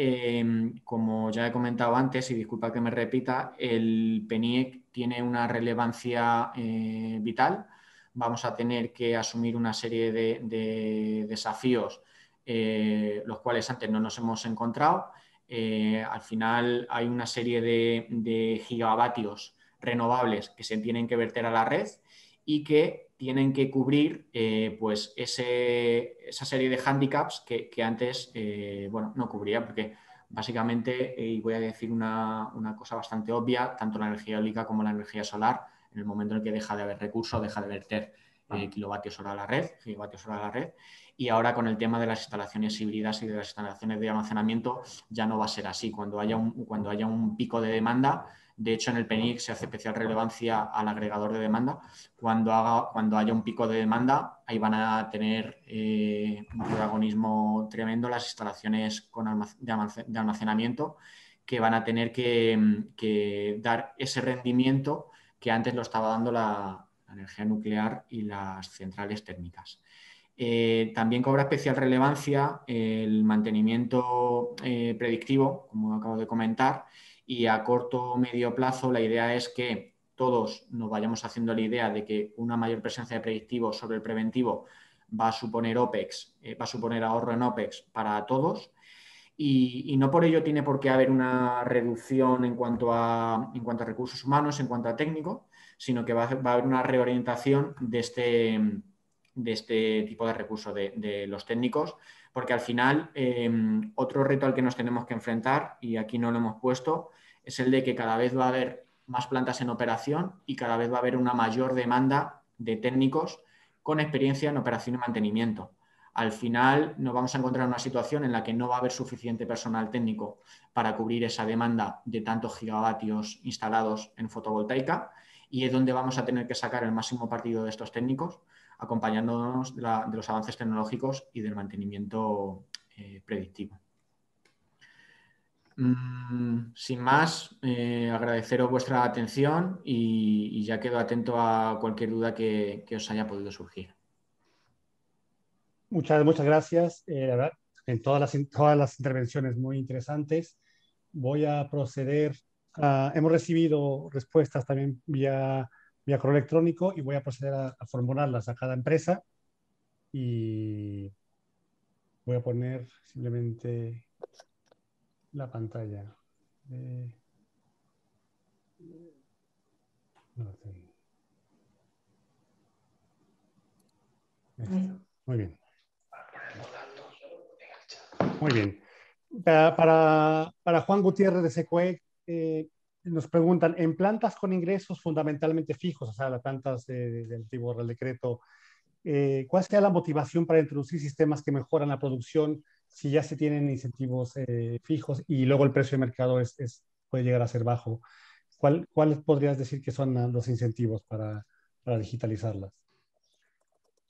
Speaker 7: como ya he comentado antes, y disculpa que me repita, el PNIEC tiene una relevancia vital. Vamos a tener que asumir una serie de desafíos, los cuales antes no nos hemos encontrado. Al final hay una serie de gigavatios renovables que se tienen que verter a la red y que tienen que cubrir pues esa serie de hándicaps que antes no cubría, porque básicamente, y voy a decir una cosa bastante obvia, tanto la energía eólica como la energía solar, en el momento en el que deja de haber recursos, deja de verter kilovatios hora a la red, gigavatios hora a la red, y ahora con el tema de las instalaciones híbridas y de las instalaciones de almacenamiento ya no va a ser así. Cuando haya un pico de demanda, de hecho en el PNIEC se hace especial relevancia al agregador de demanda, cuando haya un pico de demanda, ahí van a tener un protagonismo tremendo las instalaciones de almacenamiento, que van a tener que dar ese rendimiento que antes lo estaba dando la energía nuclear y las centrales térmicas. También cobra especial relevancia el mantenimiento predictivo, como acabo de comentar, y a corto o medio plazo la idea es que todos nos vayamos haciendo la idea de que una mayor presencia de predictivo sobre el preventivo va a suponer OPEX, va a suponer ahorro en OPEX para todos. Y no por ello tiene por qué haber una reducción en cuanto a recursos humanos, en cuanto a técnico, sino que va a haber una reorientación de este tipo de recursos de los técnicos, porque al final otro reto al que nos tenemos que enfrentar, y aquí no lo hemos puesto, es el de que cada vez va a haber más plantas en operación y cada vez va a haber una mayor demanda de técnicos con experiencia en operación y mantenimiento. Al final nos vamos a encontrar en una situación en la que no va a haber suficiente personal técnico para cubrir esa demanda de tantos gigavatios instalados en fotovoltaica, y es donde vamos a tener que sacar el máximo partido de estos técnicos, acompañándonos de los avances tecnológicos y del mantenimiento predictivo. Sin más, agradeceros vuestra atención y ya quedo atento a cualquier duda que os haya podido surgir.
Speaker 1: Muchas gracias. La verdad, en todas las intervenciones muy interesantes. Voy a proceder hemos recibido respuestas también vía correo electrónico y voy a proceder a formularlas a cada empresa y voy a poner simplemente la pantalla. Muy bien. Muy bien. Para Juan Gutiérrez de Secuec, nos preguntan, en plantas con ingresos fundamentalmente fijos, o sea, las plantas del antiguo Real Decreto, ¿cuál sería la motivación para introducir sistemas que mejoran la producción si ya se tienen incentivos fijos y luego el precio de mercado puede llegar a ser bajo? ¿Cuáles podrías decir que son los incentivos para digitalizarlas?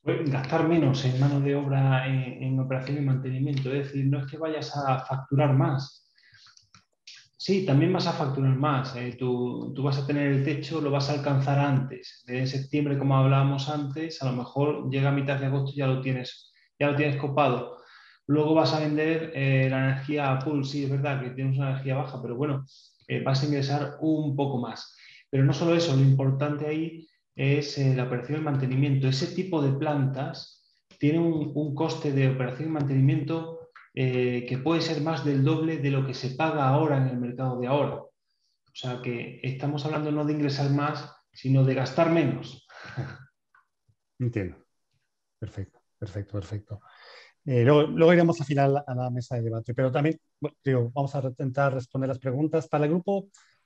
Speaker 2: Gastar menos en mano de obra en operación y mantenimiento, es decir, no es que vayas a facturar más. Sí, también vas a facturar más. Tú vas a tener el techo, lo vas a alcanzar antes. En septiembre, como hablábamos antes, a lo mejor llega a mitad de agosto y ya lo tienes copado. Luego vas a vender la energía a pool. Sí, es verdad que tienes una energía baja, pero bueno, vas a ingresar un poco más. Pero no solo eso, lo importante ahí es la operación y mantenimiento. Ese tipo de plantas tiene un coste de operación y mantenimiento que puede ser más del doble de lo que se paga ahora en el mercado de ahora. O sea que estamos hablando no de ingresar más, sino de gastar menos.
Speaker 1: Entiendo. Perfecto, perfecto, perfecto. Luego iremos al final a la mesa de debate, pero también vamos a intentar responder las preguntas. Para el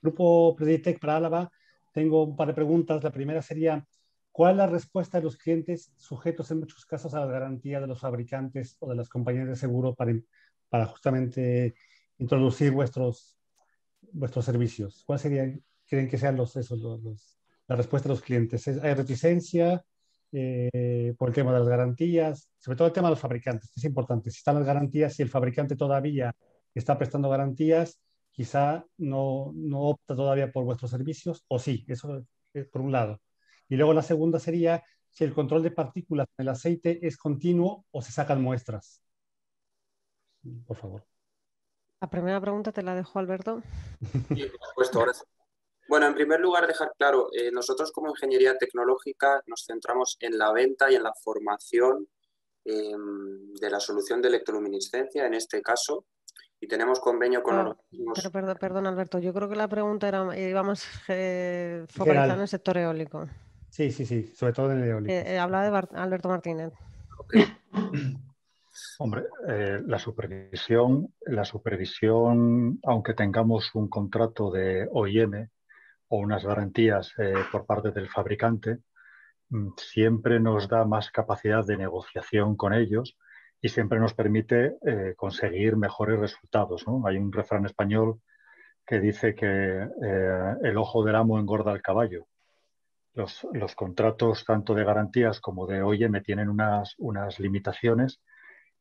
Speaker 1: grupo Preditec para Álava, tengo un par de preguntas. La primera sería, ¿cuál es la respuesta de los clientes sujetos en muchos casos a la garantía de los fabricantes o de las compañías de seguro para justamente introducir vuestros servicios? ¿Cuál creen que sean la respuesta de los clientes? ¿Hay reticencia por el tema de las garantías? Sobre todo el tema de los fabricantes, es importante. Si están las garantías, si el fabricante todavía está prestando garantías, quizá no opta todavía por vuestros servicios, o sí, eso es por un lado. Y luego la segunda sería si el control de partículas en el aceite es continuo o se sacan muestras. Por favor.
Speaker 3: La primera pregunta te la dejo, Alberto.
Speaker 5: Sí, por supuesto, ahora sí. Bueno, en primer lugar, dejar claro, nosotros como ingeniería tecnológica nos centramos en la venta y en la formación de la solución de electroluminiscencia, en este caso, y tenemos convenio con organismos...
Speaker 3: Perdón, Alberto, yo creo que la pregunta iba más focalizada en el sector eólico.
Speaker 1: Sí, sobre todo en el eólico.
Speaker 3: Hablaba de Alberto Martínez.
Speaker 5: Okay.
Speaker 4: Hombre, la supervisión, aunque tengamos un contrato de OIM o unas garantías por parte del fabricante, siempre nos da más capacidad de negociación con ellos y siempre nos permite conseguir mejores resultados, ¿no? Hay un refrán español que dice que el ojo del amo engorda al caballo. Los contratos tanto de garantías como de OIM tienen unas limitaciones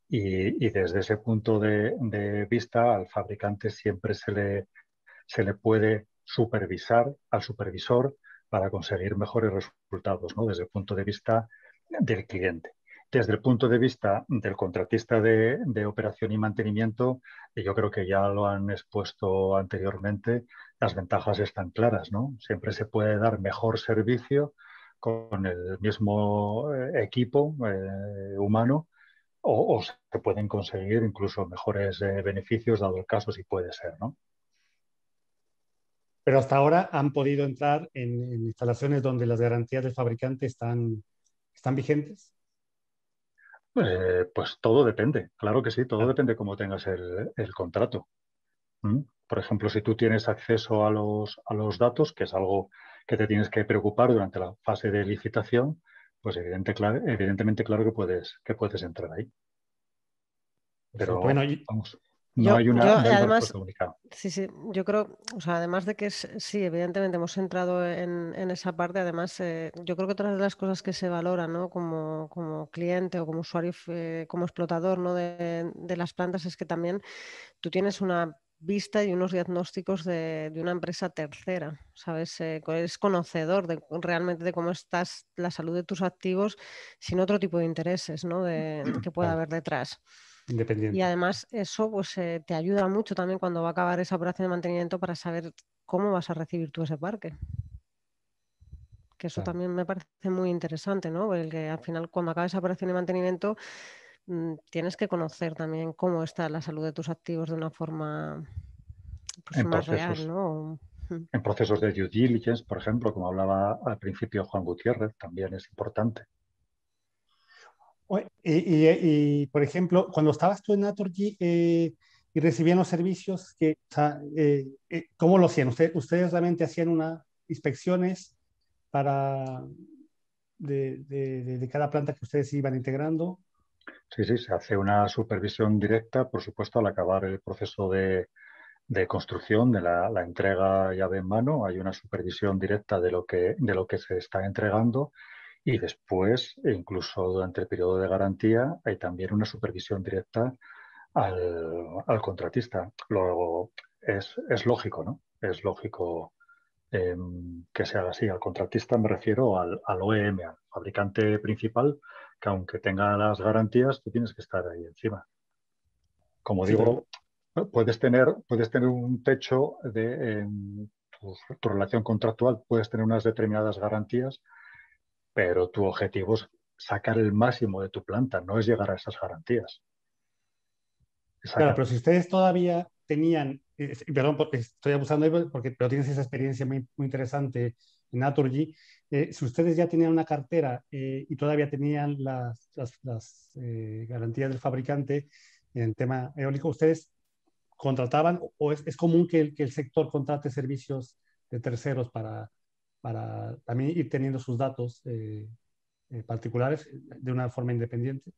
Speaker 4: y desde ese punto de vista al fabricante siempre se le puede supervisar al supervisor para conseguir mejores resultados, ¿no? Desde el punto de vista del cliente. Desde el punto de vista del contratista de operación y mantenimiento, yo creo que ya lo han expuesto anteriormente, las ventajas están claras, ¿no? Siempre se puede dar mejor servicio con el mismo equipo humano o se pueden conseguir incluso mejores beneficios, dado el caso, si puede ser, ¿no?
Speaker 1: Pero hasta ahora han podido entrar en instalaciones donde las garantías del fabricante están vigentes.
Speaker 4: Pues todo depende, claro que sí, todo depende cómo tengas el contrato. Por ejemplo, si tú tienes acceso a los datos, que es algo que te tienes que preocupar durante la fase de licitación, pues evidentemente claro que puedes entrar ahí. Pero
Speaker 1: bueno,
Speaker 4: vamos, no hay una respuesta única.
Speaker 3: Sí, yo creo, o sea, además de que sí, evidentemente hemos entrado en esa parte, además yo creo que otras de las cosas que se valoran, ¿no? como cliente o como usuario, como explotador, ¿no? de las plantas es que también tú tienes una vista y unos diagnósticos de una empresa tercera, ¿sabes? Es conocedor realmente de cómo estás la salud de tus activos sin otro tipo de intereses, ¿no? que pueda haber detrás.
Speaker 1: Independiente.
Speaker 3: Y además eso pues, te ayuda mucho también cuando va a acabar esa operación de mantenimiento para saber cómo vas a recibir tú ese parque. Que eso también me parece muy interesante, ¿no? Porque al final cuando acaba esa operación de mantenimiento tienes que conocer también cómo está la salud de tus activos de una forma pues, más real, ¿no?
Speaker 4: En procesos de due diligence, por ejemplo, como hablaba al principio Juan Gutiérrez, también es importante.
Speaker 1: Y por ejemplo, cuando estabas tú en Naturgy, y recibían los servicios que, o sea, ¿cómo lo hacían? ¿Ustedes realmente hacían unas inspecciones de cada planta que ustedes iban integrando?
Speaker 4: Sí, sí, se hace una supervisión directa, por supuesto, al acabar el proceso de construcción, de la entrega llave en mano. Hay una supervisión directa de lo que se está entregando, y después, incluso durante el periodo de garantía, hay también una supervisión directa al contratista. Luego, es lógico, ¿no? Es lógico que se haga así. Al contratista me refiero al OEM, al fabricante principal, que aunque tenga las garantías, tú tienes que estar ahí encima. Como
Speaker 1: Sí,
Speaker 4: digo, puedes tener un techo de tu relación contractual, puedes tener unas determinadas garantías, pero tu objetivo es sacar el máximo de tu planta, no es llegar a esas garantías.
Speaker 1: Claro, pero si ustedes todavía tenían, perdón, porque estoy abusando, pero tienes esa experiencia muy, muy interesante en Naturgy, si ustedes ya tenían una cartera y todavía tenían las garantías del fabricante en el tema eólico, ¿ustedes contrataban o es común que el sector contrate servicios de terceros para también ir teniendo sus datos particulares de una forma independiente?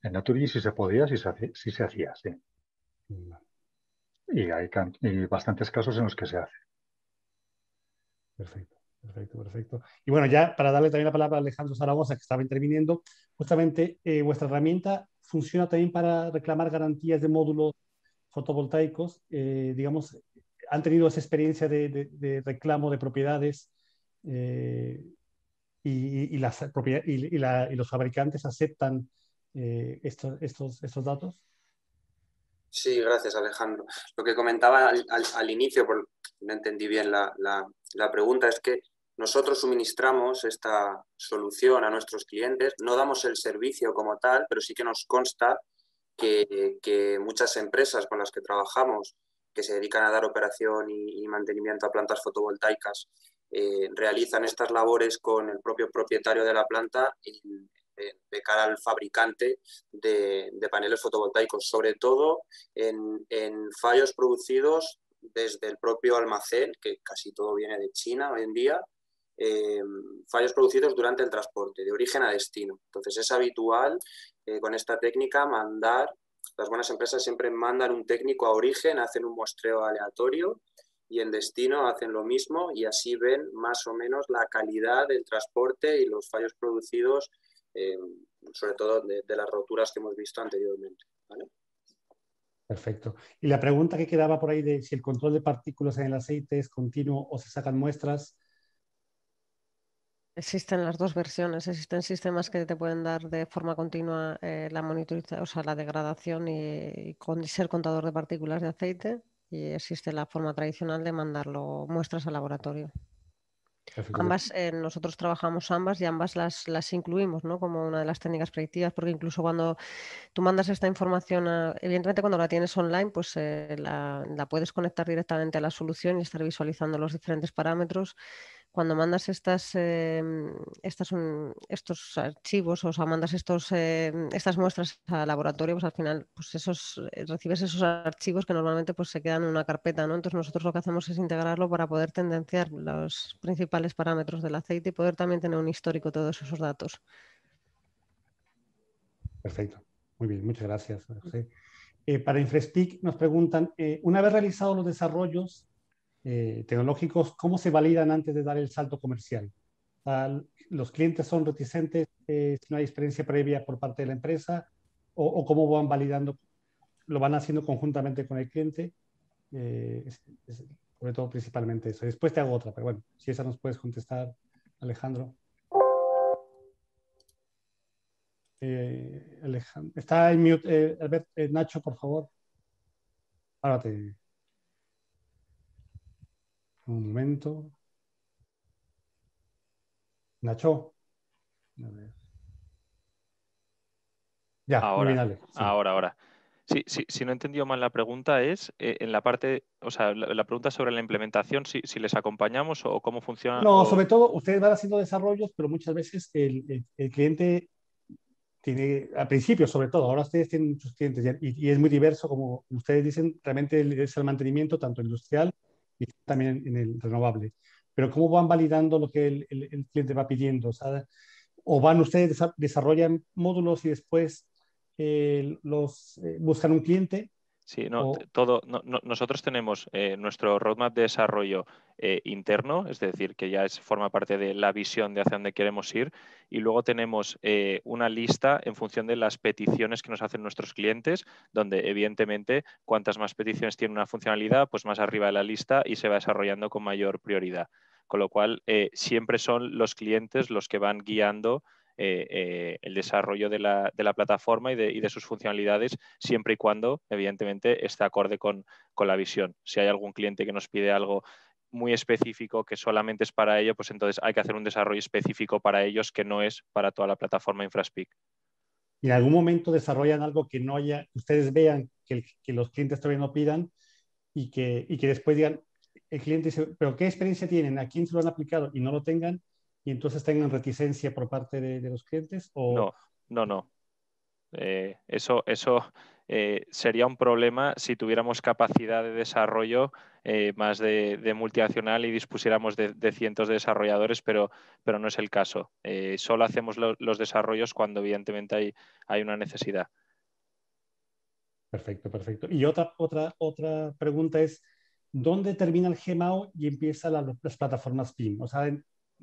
Speaker 4: En Naturgy sí se podía, sí se hacía, sí. Y hay bastantes casos en los que se hace.
Speaker 1: Perfecto, perfecto, perfecto. Y bueno, ya para darle también la palabra a Alejandro Zaragoza, que estaba interviniendo, justamente vuestra herramienta funciona también para reclamar garantías de módulos fotovoltaicos. Digamos, han tenido esa experiencia de reclamo de propiedades y los fabricantes aceptan estos datos.
Speaker 5: Sí, gracias, Alejandro. Lo que comentaba al inicio, porque no entendí bien la pregunta, es que nosotros suministramos esta solución a nuestros clientes, no damos el servicio como tal, pero sí que nos consta que muchas empresas con las que trabajamos, que se dedican a dar operación y mantenimiento a plantas fotovoltaicas, realizan estas labores con el propio propietario de la planta de cara al fabricante de paneles fotovoltaicos, sobre todo en fallos producidos desde el propio almacén, que casi todo viene de China hoy en día, fallos producidos durante el transporte, de origen a destino. Entonces es habitual con esta técnica las buenas empresas siempre mandan un técnico a origen, hacen un muestreo aleatorio y en destino hacen lo mismo y así ven más o menos la calidad del transporte y los fallos producidos, sobre todo de las roturas que hemos visto anteriormente, ¿vale?
Speaker 1: Perfecto. Y la pregunta que quedaba por ahí de si el control de partículas en el aceite es continuo o se sacan muestras.
Speaker 3: Existen las dos versiones. Existen sistemas que te pueden dar de forma continua la monitorización, o sea, la degradación y ser contador de partículas de aceite. Y existe la forma tradicional de mandarlo muestras al laboratorio.
Speaker 1: Perfecto.
Speaker 3: Ambas, nosotros trabajamos ambas y ambas las incluimos, ¿no? Como una de las técnicas predictivas, porque incluso cuando tú mandas esta información, evidentemente cuando la tienes online, pues la puedes conectar directamente a la solución y estar visualizando los diferentes parámetros. Cuando mandas estos archivos, o sea, mandas estas muestras al laboratorio, pues al final pues recibes esos archivos que normalmente pues se quedan en una carpeta, ¿no? Entonces nosotros lo que hacemos es integrarlo para poder tendenciar los principales parámetros del aceite y poder también tener un histórico de todos esos datos.
Speaker 1: Perfecto. Muy bien, muchas gracias, José. Para InfraSpeak nos preguntan, una vez realizados los desarrollos tecnológicos, ¿cómo se validan antes de dar el salto comercial? ¿Los clientes son reticentes si no hay experiencia previa por parte de la empresa? ¿O cómo van validando? ¿Lo van haciendo conjuntamente con el cliente? Sobre todo, principalmente eso. Después te hago otra, pero bueno, si esa nos puedes contestar, Alejandro. Alejandro. Está en mute, Nacho, por favor. Párate. Un momento. Nacho. A ver. Ya,
Speaker 6: Ahora,
Speaker 1: muy bien, Ale. Sí.
Speaker 6: Ahora. Sí, si no he entendido mal la pregunta es en la parte, o sea, la pregunta sobre la implementación, si les acompañamos o cómo funciona.
Speaker 1: No, sobre todo ustedes van haciendo desarrollos, pero muchas veces el cliente tiene, al principio sobre todo, ahora ustedes tienen muchos clientes y es muy diverso, como ustedes dicen, realmente es el mantenimiento tanto industrial y también en el renovable. Pero ¿cómo van validando lo que el cliente va pidiendo? O van ustedes, desarrollan módulos y después buscan un cliente.
Speaker 6: Sí, nosotros tenemos nuestro roadmap de desarrollo interno, es decir, que ya forma parte de la visión de hacia dónde queremos ir, y luego tenemos una lista en función de las peticiones que nos hacen nuestros clientes, donde evidentemente cuantas más peticiones tiene una funcionalidad, pues más arriba de la lista y se va desarrollando con mayor prioridad. Con lo cual, siempre son los clientes los que van guiando el desarrollo de la plataforma y de sus funcionalidades, siempre y cuando, evidentemente, esté acorde con la visión. Si hay algún cliente que nos pide algo muy específico que solamente es para ello, pues entonces hay que hacer un desarrollo específico para ellos que no es para toda la plataforma InfraSpeak.
Speaker 1: ¿Y en algún momento desarrollan algo que no haya, ustedes vean que los clientes todavía no pidan y que después digan, el cliente dice, pero ¿qué experiencia tienen? ¿A quién se lo han aplicado? Y no lo tengan, y entonces tengan reticencia por parte de los clientes? ¿O?
Speaker 6: No. Eso sería un problema si tuviéramos capacidad de desarrollo más de multinacional y dispusiéramos de cientos de desarrolladores, pero no es el caso. Solo hacemos los desarrollos cuando evidentemente hay una necesidad.
Speaker 1: Perfecto, perfecto. Y otra pregunta es, ¿dónde termina el GMAO y empieza las plataformas PIM? O sea,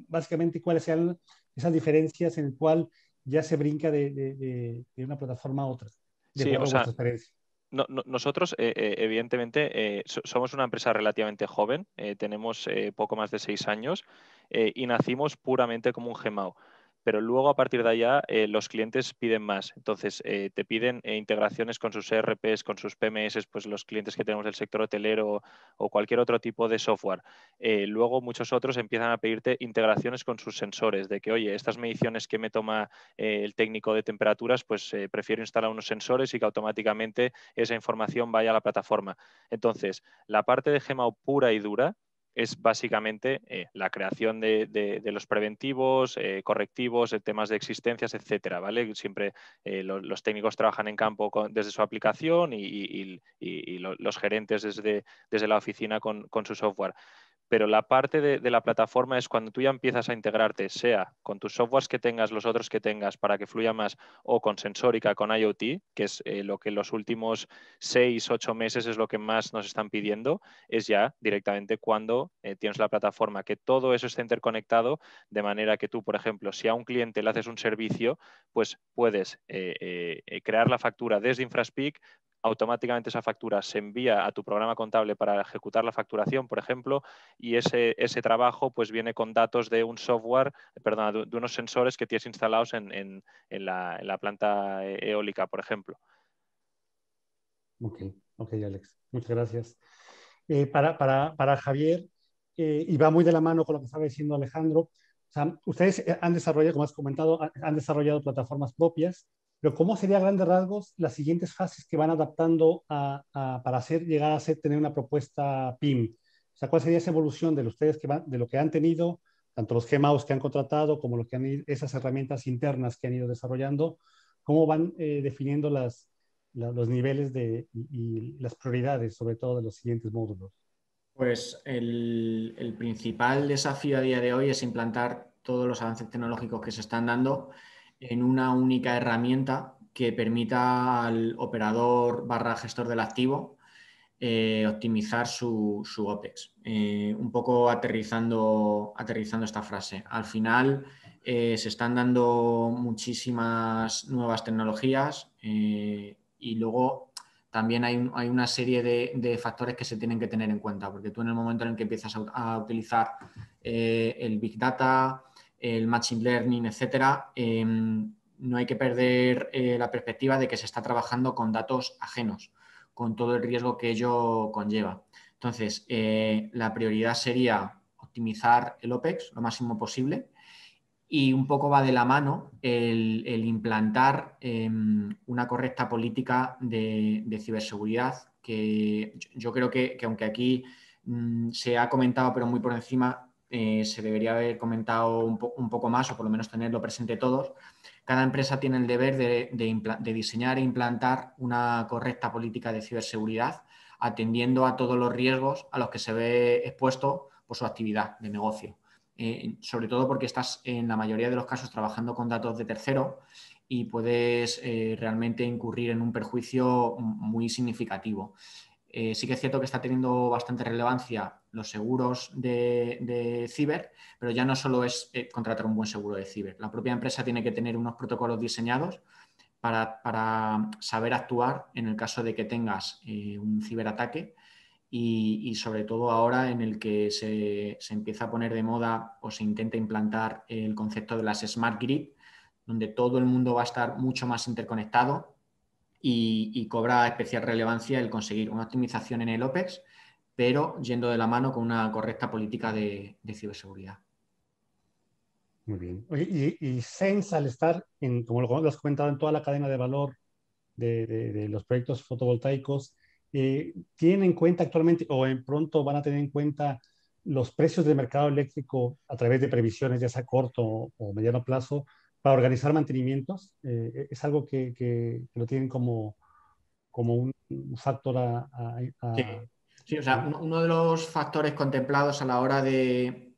Speaker 1: básicamente, ¿cuáles sean esas diferencias en el cual ya se brinca de una plataforma a otra, de
Speaker 6: Sí,
Speaker 1: acuerdo
Speaker 6: o
Speaker 1: a
Speaker 6: sea,
Speaker 1: vuestra experiencia?
Speaker 6: nosotros, evidentemente, somos una empresa relativamente joven, tenemos poco más de 6 años y nacimos puramente como un GMAO. Pero luego, a partir de allá, los clientes piden más. Entonces, te piden integraciones con sus ERPs, con sus PMS, pues los clientes que tenemos del sector hotelero o cualquier otro tipo de software. Luego, muchos otros empiezan a pedirte integraciones con sus sensores, de que, oye, estas mediciones que me toma el técnico de temperaturas, pues prefiero instalar unos sensores y que automáticamente esa información vaya a la plataforma. Entonces, la parte de GMAO pura y dura es básicamente la creación de los preventivos, correctivos, temas de existencias, etcétera, ¿vale? Siempre los técnicos trabajan en campo desde su aplicación y los gerentes desde la oficina con su software. Pero la parte de la plataforma es cuando tú ya empiezas a integrarte, sea con tus softwares que tengas, los otros que tengas, para que fluya más, o con Sensórica, con IoT, que es lo que en los últimos 6, 8 meses es lo que más nos están pidiendo, es ya directamente cuando tienes la plataforma, que todo eso esté interconectado, de manera que tú, por ejemplo, si a un cliente le haces un servicio, pues puedes crear la factura desde InfraSpeak, automáticamente esa factura se envía a tu programa contable para ejecutar la facturación, por ejemplo, y ese trabajo pues viene con datos de un software, perdón, de unos sensores que tienes instalados en la planta eólica, por ejemplo.
Speaker 1: Ok, Alex, muchas gracias. Para Javier, y va muy de la mano con lo que estaba diciendo Alejandro, o sea, ustedes han desarrollado, como has comentado, han desarrollado plataformas propias, pero ¿cómo sería a grandes rasgos las siguientes fases que van adaptando para llegar a tener una propuesta PIM? O sea, ¿cuál sería esa evolución de ustedes de lo que han tenido, tanto los GMAOs que han contratado como esas herramientas internas que han ido desarrollando? ¿Cómo van definiendo los niveles y las prioridades, sobre todo de los siguientes módulos?
Speaker 7: Pues el principal desafío a día de hoy es implantar todos los avances tecnológicos que se están dando en una única herramienta que permita al operador / gestor del activo optimizar su OPEX. Un poco aterrizando esta frase. Al final se están dando muchísimas nuevas tecnologías y luego también hay una serie de factores que se tienen que tener en cuenta, porque tú en el momento en el que empiezas a utilizar el Big Data, el Machine Learning, etcétera, no hay que perder la perspectiva de que se está trabajando con datos ajenos, con todo el riesgo que ello conlleva. Entonces, la prioridad sería optimizar el OPEX lo máximo posible y un poco va de la mano el implantar una correcta política de ciberseguridad, que yo creo que aunque aquí se ha comentado pero muy por encima, se debería haber comentado un poco más, o por lo menos tenerlo presente todos. Cada empresa tiene el deber de diseñar e implantar una correcta política de ciberseguridad, atendiendo a todos los riesgos a los que se ve expuesto por su actividad de negocio. Sobre todo porque estás en la mayoría de los casos trabajando con datos de tercero y puedes realmente incurrir en un perjuicio muy significativo. Sí que es cierto que está teniendo bastante relevancia los seguros de ciber, pero ya no solo es contratar un buen seguro de ciber. La propia empresa tiene que tener unos protocolos diseñados para saber actuar en el caso de que tengas un ciberataque y sobre todo ahora en el que se empieza a poner de moda o se intenta implantar el concepto de las Smart Grid, donde todo el mundo va a estar mucho más interconectado y cobra especial relevancia el conseguir una optimización en el OPEX, pero yendo de la mano con una correcta política de ciberseguridad.
Speaker 1: Muy bien. Oye, y Sense, al estar, como lo has comentado, en toda la cadena de valor de los proyectos fotovoltaicos, ¿tienen en cuenta actualmente o en pronto van a tener en cuenta los precios del mercado eléctrico a través de previsiones, ya sea a corto o mediano plazo, para organizar mantenimientos? ¿Es algo que lo tienen como un factor
Speaker 7: Sí, o sea, uno de los factores contemplados a la hora de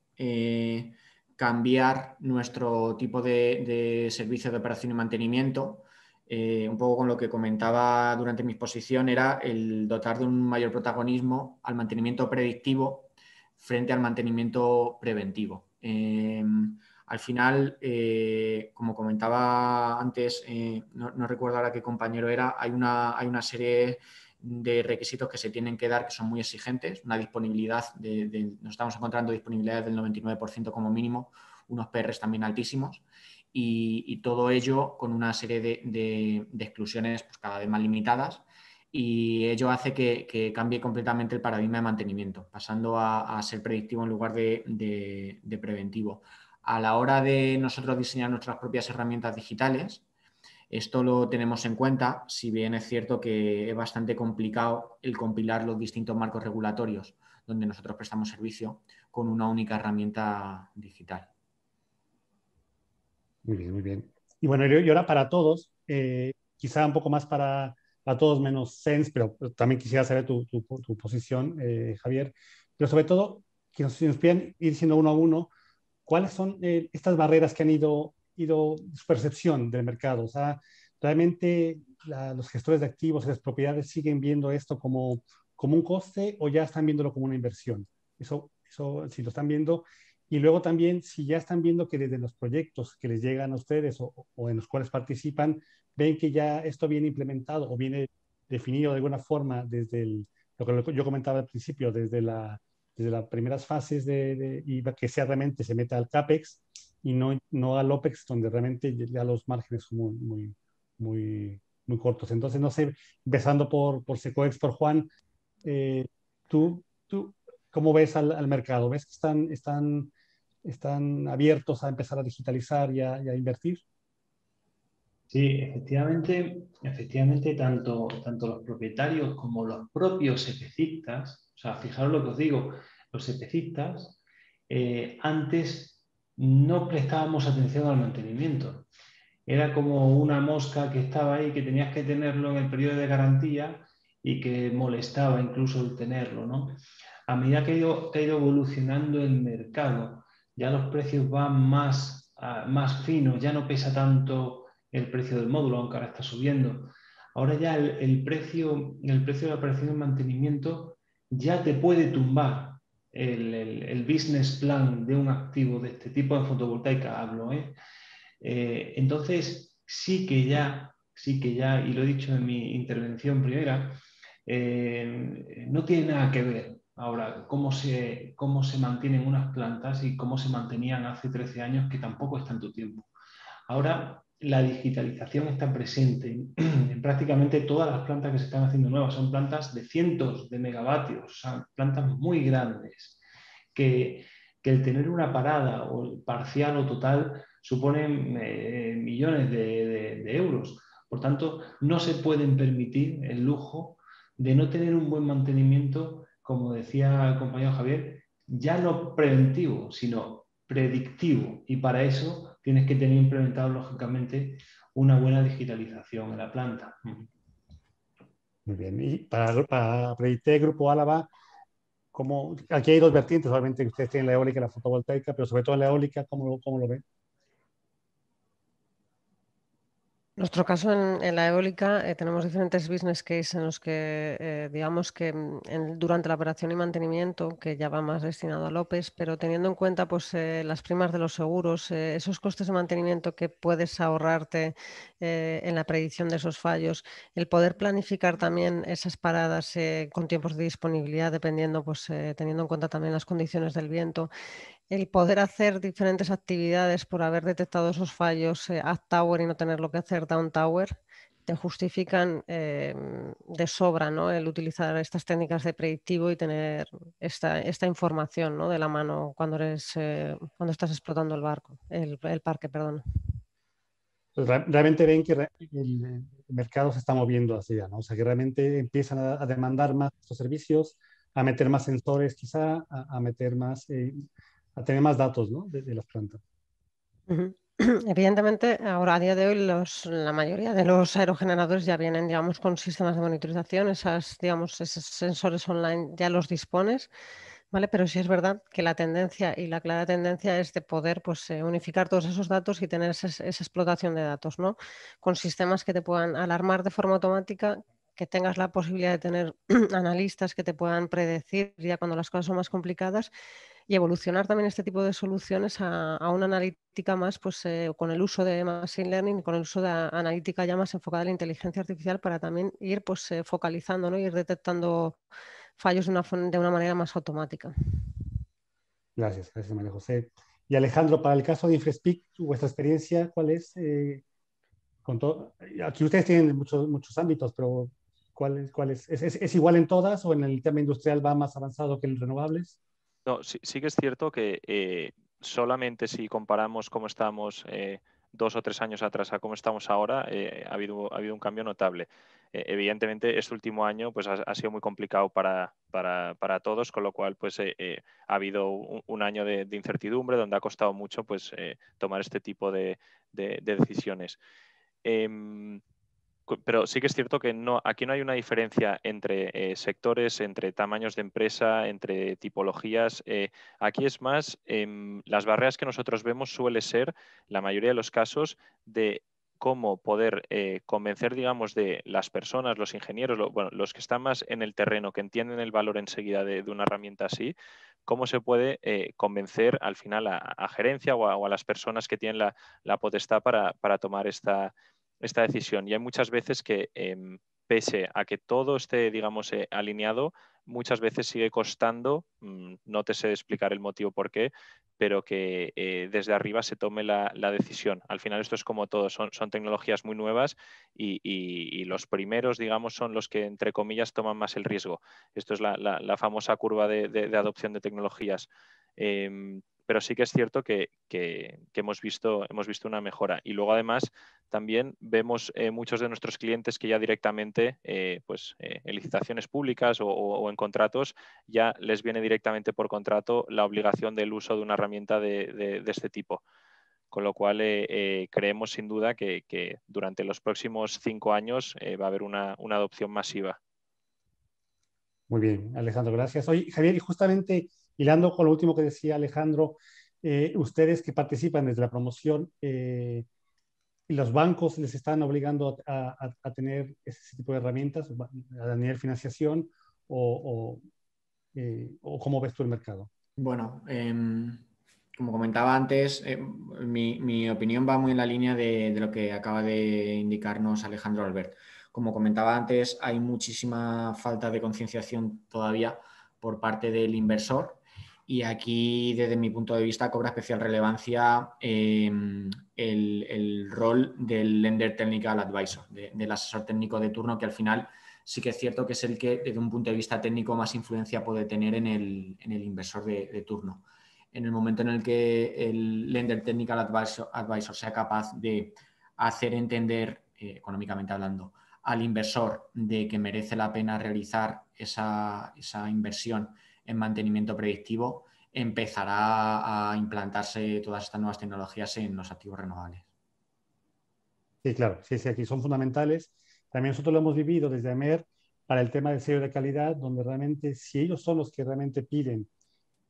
Speaker 7: cambiar nuestro tipo de servicio de operación y mantenimiento, un poco con lo que comentaba durante mi exposición, era el dotar de un mayor protagonismo al mantenimiento predictivo frente al mantenimiento preventivo. Al final, como comentaba antes, no recuerdo ahora qué compañero era, hay una serie de requisitos que se tienen que dar que son muy exigentes, una disponibilidad nos estamos encontrando disponibilidades del 99% como mínimo, unos PRs también altísimos y todo ello con una serie de exclusiones pues, cada vez más limitadas, y ello hace que cambie completamente el paradigma de mantenimiento, pasando a ser predictivo en lugar de preventivo. A la hora de nosotros diseñar nuestras propias herramientas digitales, esto lo tenemos en cuenta, si bien es cierto que es bastante complicado el compilar los distintos marcos regulatorios donde nosotros prestamos servicio con una única herramienta digital.
Speaker 1: Muy bien, muy bien. Y bueno, y ahora para todos, quizá un poco más para todos menos Sense, pero también quisiera saber tu posición, Javier. Pero sobre todo, que nos puedan ir diciendo uno a uno, ¿cuáles son estas barreras que han ido su percepción del mercado? O sea, ¿realmente los gestores de activos y las propiedades siguen viendo esto como un coste o ya están viéndolo como una inversión? Eso si lo están viendo. Y luego también, si ya están viendo que desde los proyectos que les llegan a ustedes o en los cuales participan, ven que ya esto viene implementado o viene definido de alguna forma desde lo que yo comentaba al principio, desde las primeras fases y que sea realmente se meta al CAPEX y no al OPEX, donde realmente ya los márgenes son muy, muy, muy cortos. Entonces, no sé, empezando por Secoex, por Juan, ¿tú cómo ves al mercado? ¿Ves que están abiertos a empezar a digitalizar y a invertir?
Speaker 2: Sí, efectivamente tanto los propietarios como los propios EPCistas, o sea, fijaros lo que os digo, los EPCistas, antes no prestábamos atención al mantenimiento. Era como una mosca que estaba ahí, que tenías que tenerlo en el periodo de garantía y que molestaba incluso el tenerlo, ¿no? A medida que ha ido evolucionando el mercado, ya los precios van más finos, ya no pesa tanto el precio del módulo, aunque ahora está subiendo. Ahora ya el precio de la operación de mantenimiento ya te puede tumbar el business plan de un activo de este tipo, de fotovoltaica hablo, entonces sí que ya, y lo he dicho en mi intervención primera, no tiene nada que ver ahora cómo se mantienen unas plantas y cómo se mantenían hace 13 años, que tampoco es tanto tiempo. Ahora la digitalización está presente en prácticamente todas las plantas que se están haciendo nuevas. Son plantas de cientos de megavatios, son plantas muy grandes, que el tener una parada o parcial o total supone millones de euros. Por tanto, no se pueden permitir el lujo de no tener un buen mantenimiento, como decía el compañero Javier, ya no preventivo, sino predictivo. Y para eso tienes que tener implementado, lógicamente, una buena digitalización en la planta.
Speaker 1: Muy bien. Y para Predicte Grupo Álava, aquí hay dos vertientes, obviamente ustedes tienen la eólica y la fotovoltaica, pero sobre todo en la eólica, ¿cómo lo ven?
Speaker 3: En nuestro caso, en la eólica, tenemos diferentes business cases en los que, digamos que durante la operación y mantenimiento, que ya va más destinado a López, pero teniendo en cuenta pues, las primas de los seguros, esos costes de mantenimiento que puedes ahorrarte en la predicción de esos fallos, el poder planificar también esas paradas con tiempos de disponibilidad, dependiendo, pues, teniendo en cuenta también las condiciones del viento. El poder hacer diferentes actividades por haber detectado esos fallos up tower y no tener lo que hacer down tower, te justifican de sobra, ¿no?, el utilizar estas técnicas de predictivo y tener esta información, ¿no?, de la mano cuando estás explotando el parque, perdón.
Speaker 1: Pues realmente ven que el mercado se está moviendo hacia allá, ¿no? O sea, que realmente empiezan a demandar más estos servicios, a meter más sensores quizá, a meter más, a tener más datos, ¿no?, de las plantas.
Speaker 3: Uh-huh. Evidentemente, ahora a día de hoy la mayoría de los aerogeneradores ya vienen, digamos, con sistemas de monitorización, esos sensores online ya los dispones, ¿vale? Pero sí es verdad que la tendencia y la clara tendencia es de poder, pues, unificar todos esos datos y tener esa explotación de datos, ¿no? Con sistemas que te puedan alarmar de forma automática, que tengas la posibilidad de tener analistas que te puedan predecir ya cuando las cosas son más complicadas, y evolucionar también este tipo de soluciones a una analítica más, pues, con el uso de Machine Learning y con el uso de analítica ya más enfocada en la inteligencia artificial para también ir, pues, focalizando, ¿no?, ir detectando fallos de una manera más automática.
Speaker 1: Gracias, María José. Y Alejandro, para el caso de InfraSpeak, vuestra experiencia, ¿cuál es? Aquí ustedes tienen muchos ámbitos, pero ¿cuál es? ¿Es igual en todas o en el tema industrial va más avanzado que en renovables?
Speaker 6: No, sí que es cierto que solamente si comparamos cómo estábamos 2 o 3 años atrás a cómo estamos ahora, ha habido un cambio notable. Evidentemente, este último año pues, ha sido muy complicado para todos, con lo cual pues, ha habido un año de incertidumbre donde ha costado mucho pues, tomar este tipo de decisiones. Pero sí que es cierto que aquí no hay una diferencia entre sectores, entre tamaños de empresa, entre tipologías. Aquí es más, las barreras que nosotros vemos suele ser, la mayoría de los casos, de cómo poder convencer, digamos, de las personas, los ingenieros, los que están más en el terreno, que entienden el valor enseguida de una herramienta así, cómo se puede convencer al final a gerencia o a las personas que tienen la potestad para tomar esta decisión. Y hay muchas veces que, pese a que todo esté, digamos, alineado, muchas veces sigue costando, no te sé explicar el motivo por qué, pero que desde arriba se tome la decisión. Al final esto es como todo, son tecnologías muy nuevas y los primeros, digamos, son los que, entre comillas, toman más el riesgo. Esto es la famosa curva de adopción de tecnologías. Pero sí que es cierto que hemos visto una mejora. Y luego, además, también vemos muchos de nuestros clientes que ya directamente, en licitaciones públicas o en contratos, ya les viene directamente por contrato la obligación del uso de una herramienta de este tipo. Con lo cual, creemos sin duda que durante los próximos 5 años va a haber una adopción masiva.
Speaker 1: Muy bien, Alejandro, gracias. Oye, Javier, y justamente hilando con lo último que decía Alejandro, ustedes que participan desde la promoción, ¿y los bancos les están obligando a tener ese tipo de herramientas a nivel financiación o cómo ves tú el mercado?
Speaker 7: Bueno, como comentaba antes, mi opinión va muy en la línea de lo que acaba de indicarnos Alejandro Albert. Como comentaba antes, hay muchísima falta de concienciación todavía por parte del inversor y aquí, desde mi punto de vista, cobra especial relevancia el rol del Lender Technical Advisor, del asesor técnico de turno, que al final sí que es cierto que es el que, desde un punto de vista técnico, más influencia puede tener en el inversor de turno. En el momento en el que el Lender Technical Advisor sea capaz de hacer entender, económicamente hablando, al inversor de que merece la pena realizar esa inversión en mantenimiento predictivo, empezará a implantarse todas estas nuevas tecnologías en los activos renovables.
Speaker 1: Sí, claro, sí, aquí son fundamentales. También nosotros lo hemos vivido desde AMER para el tema del sello de calidad, donde realmente, si ellos son los que realmente piden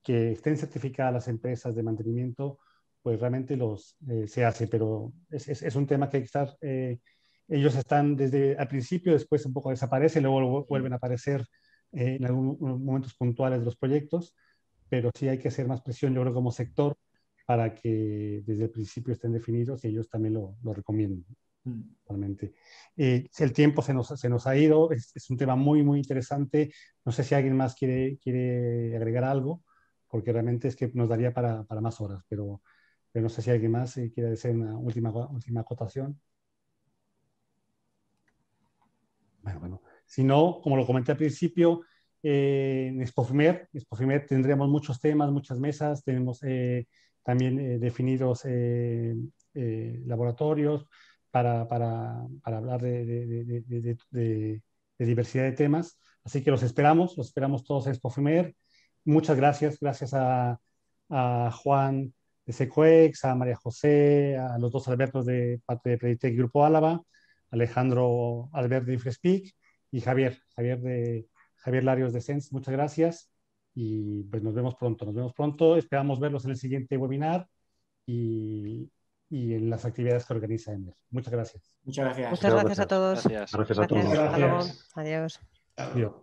Speaker 1: que estén certificadas las empresas de mantenimiento, pues realmente se hace, pero es un tema que hay que estar, ellos están desde al principio, después un poco desaparecen, luego vuelven a aparecer en algunos momentos puntuales de los proyectos, pero sí hay que hacer más presión, yo creo, como sector, para que desde el principio estén definidos y ellos también lo recomienden. Realmente. El tiempo se nos ha ido, es un tema muy, muy interesante. No sé si alguien más quiere agregar algo, porque realmente es que nos daría para más horas, pero no sé si alguien más quiere hacer una última acotación. Bueno. Si no, como lo comenté al principio, en Expofimer tendremos muchos temas, muchas mesas, tenemos también definidos laboratorios para hablar de diversidad de temas. Así que los esperamos todos en Expofimer. Muchas gracias a Juan de Secoex, a María José, a los dos Albertos de parte de Preditec y Grupo Álava, Alejandro Albert de Infrespeak y Javier Larios de Sense. Muchas gracias y pues nos vemos pronto. Esperamos verlos en el siguiente webinar y en las actividades que organiza EMER. Muchas gracias.
Speaker 7: Muchas gracias.
Speaker 3: Muchas gracias a todos.
Speaker 6: Gracias.
Speaker 4: Gracias a todos.
Speaker 3: Hasta luego. Adiós.
Speaker 1: Adiós.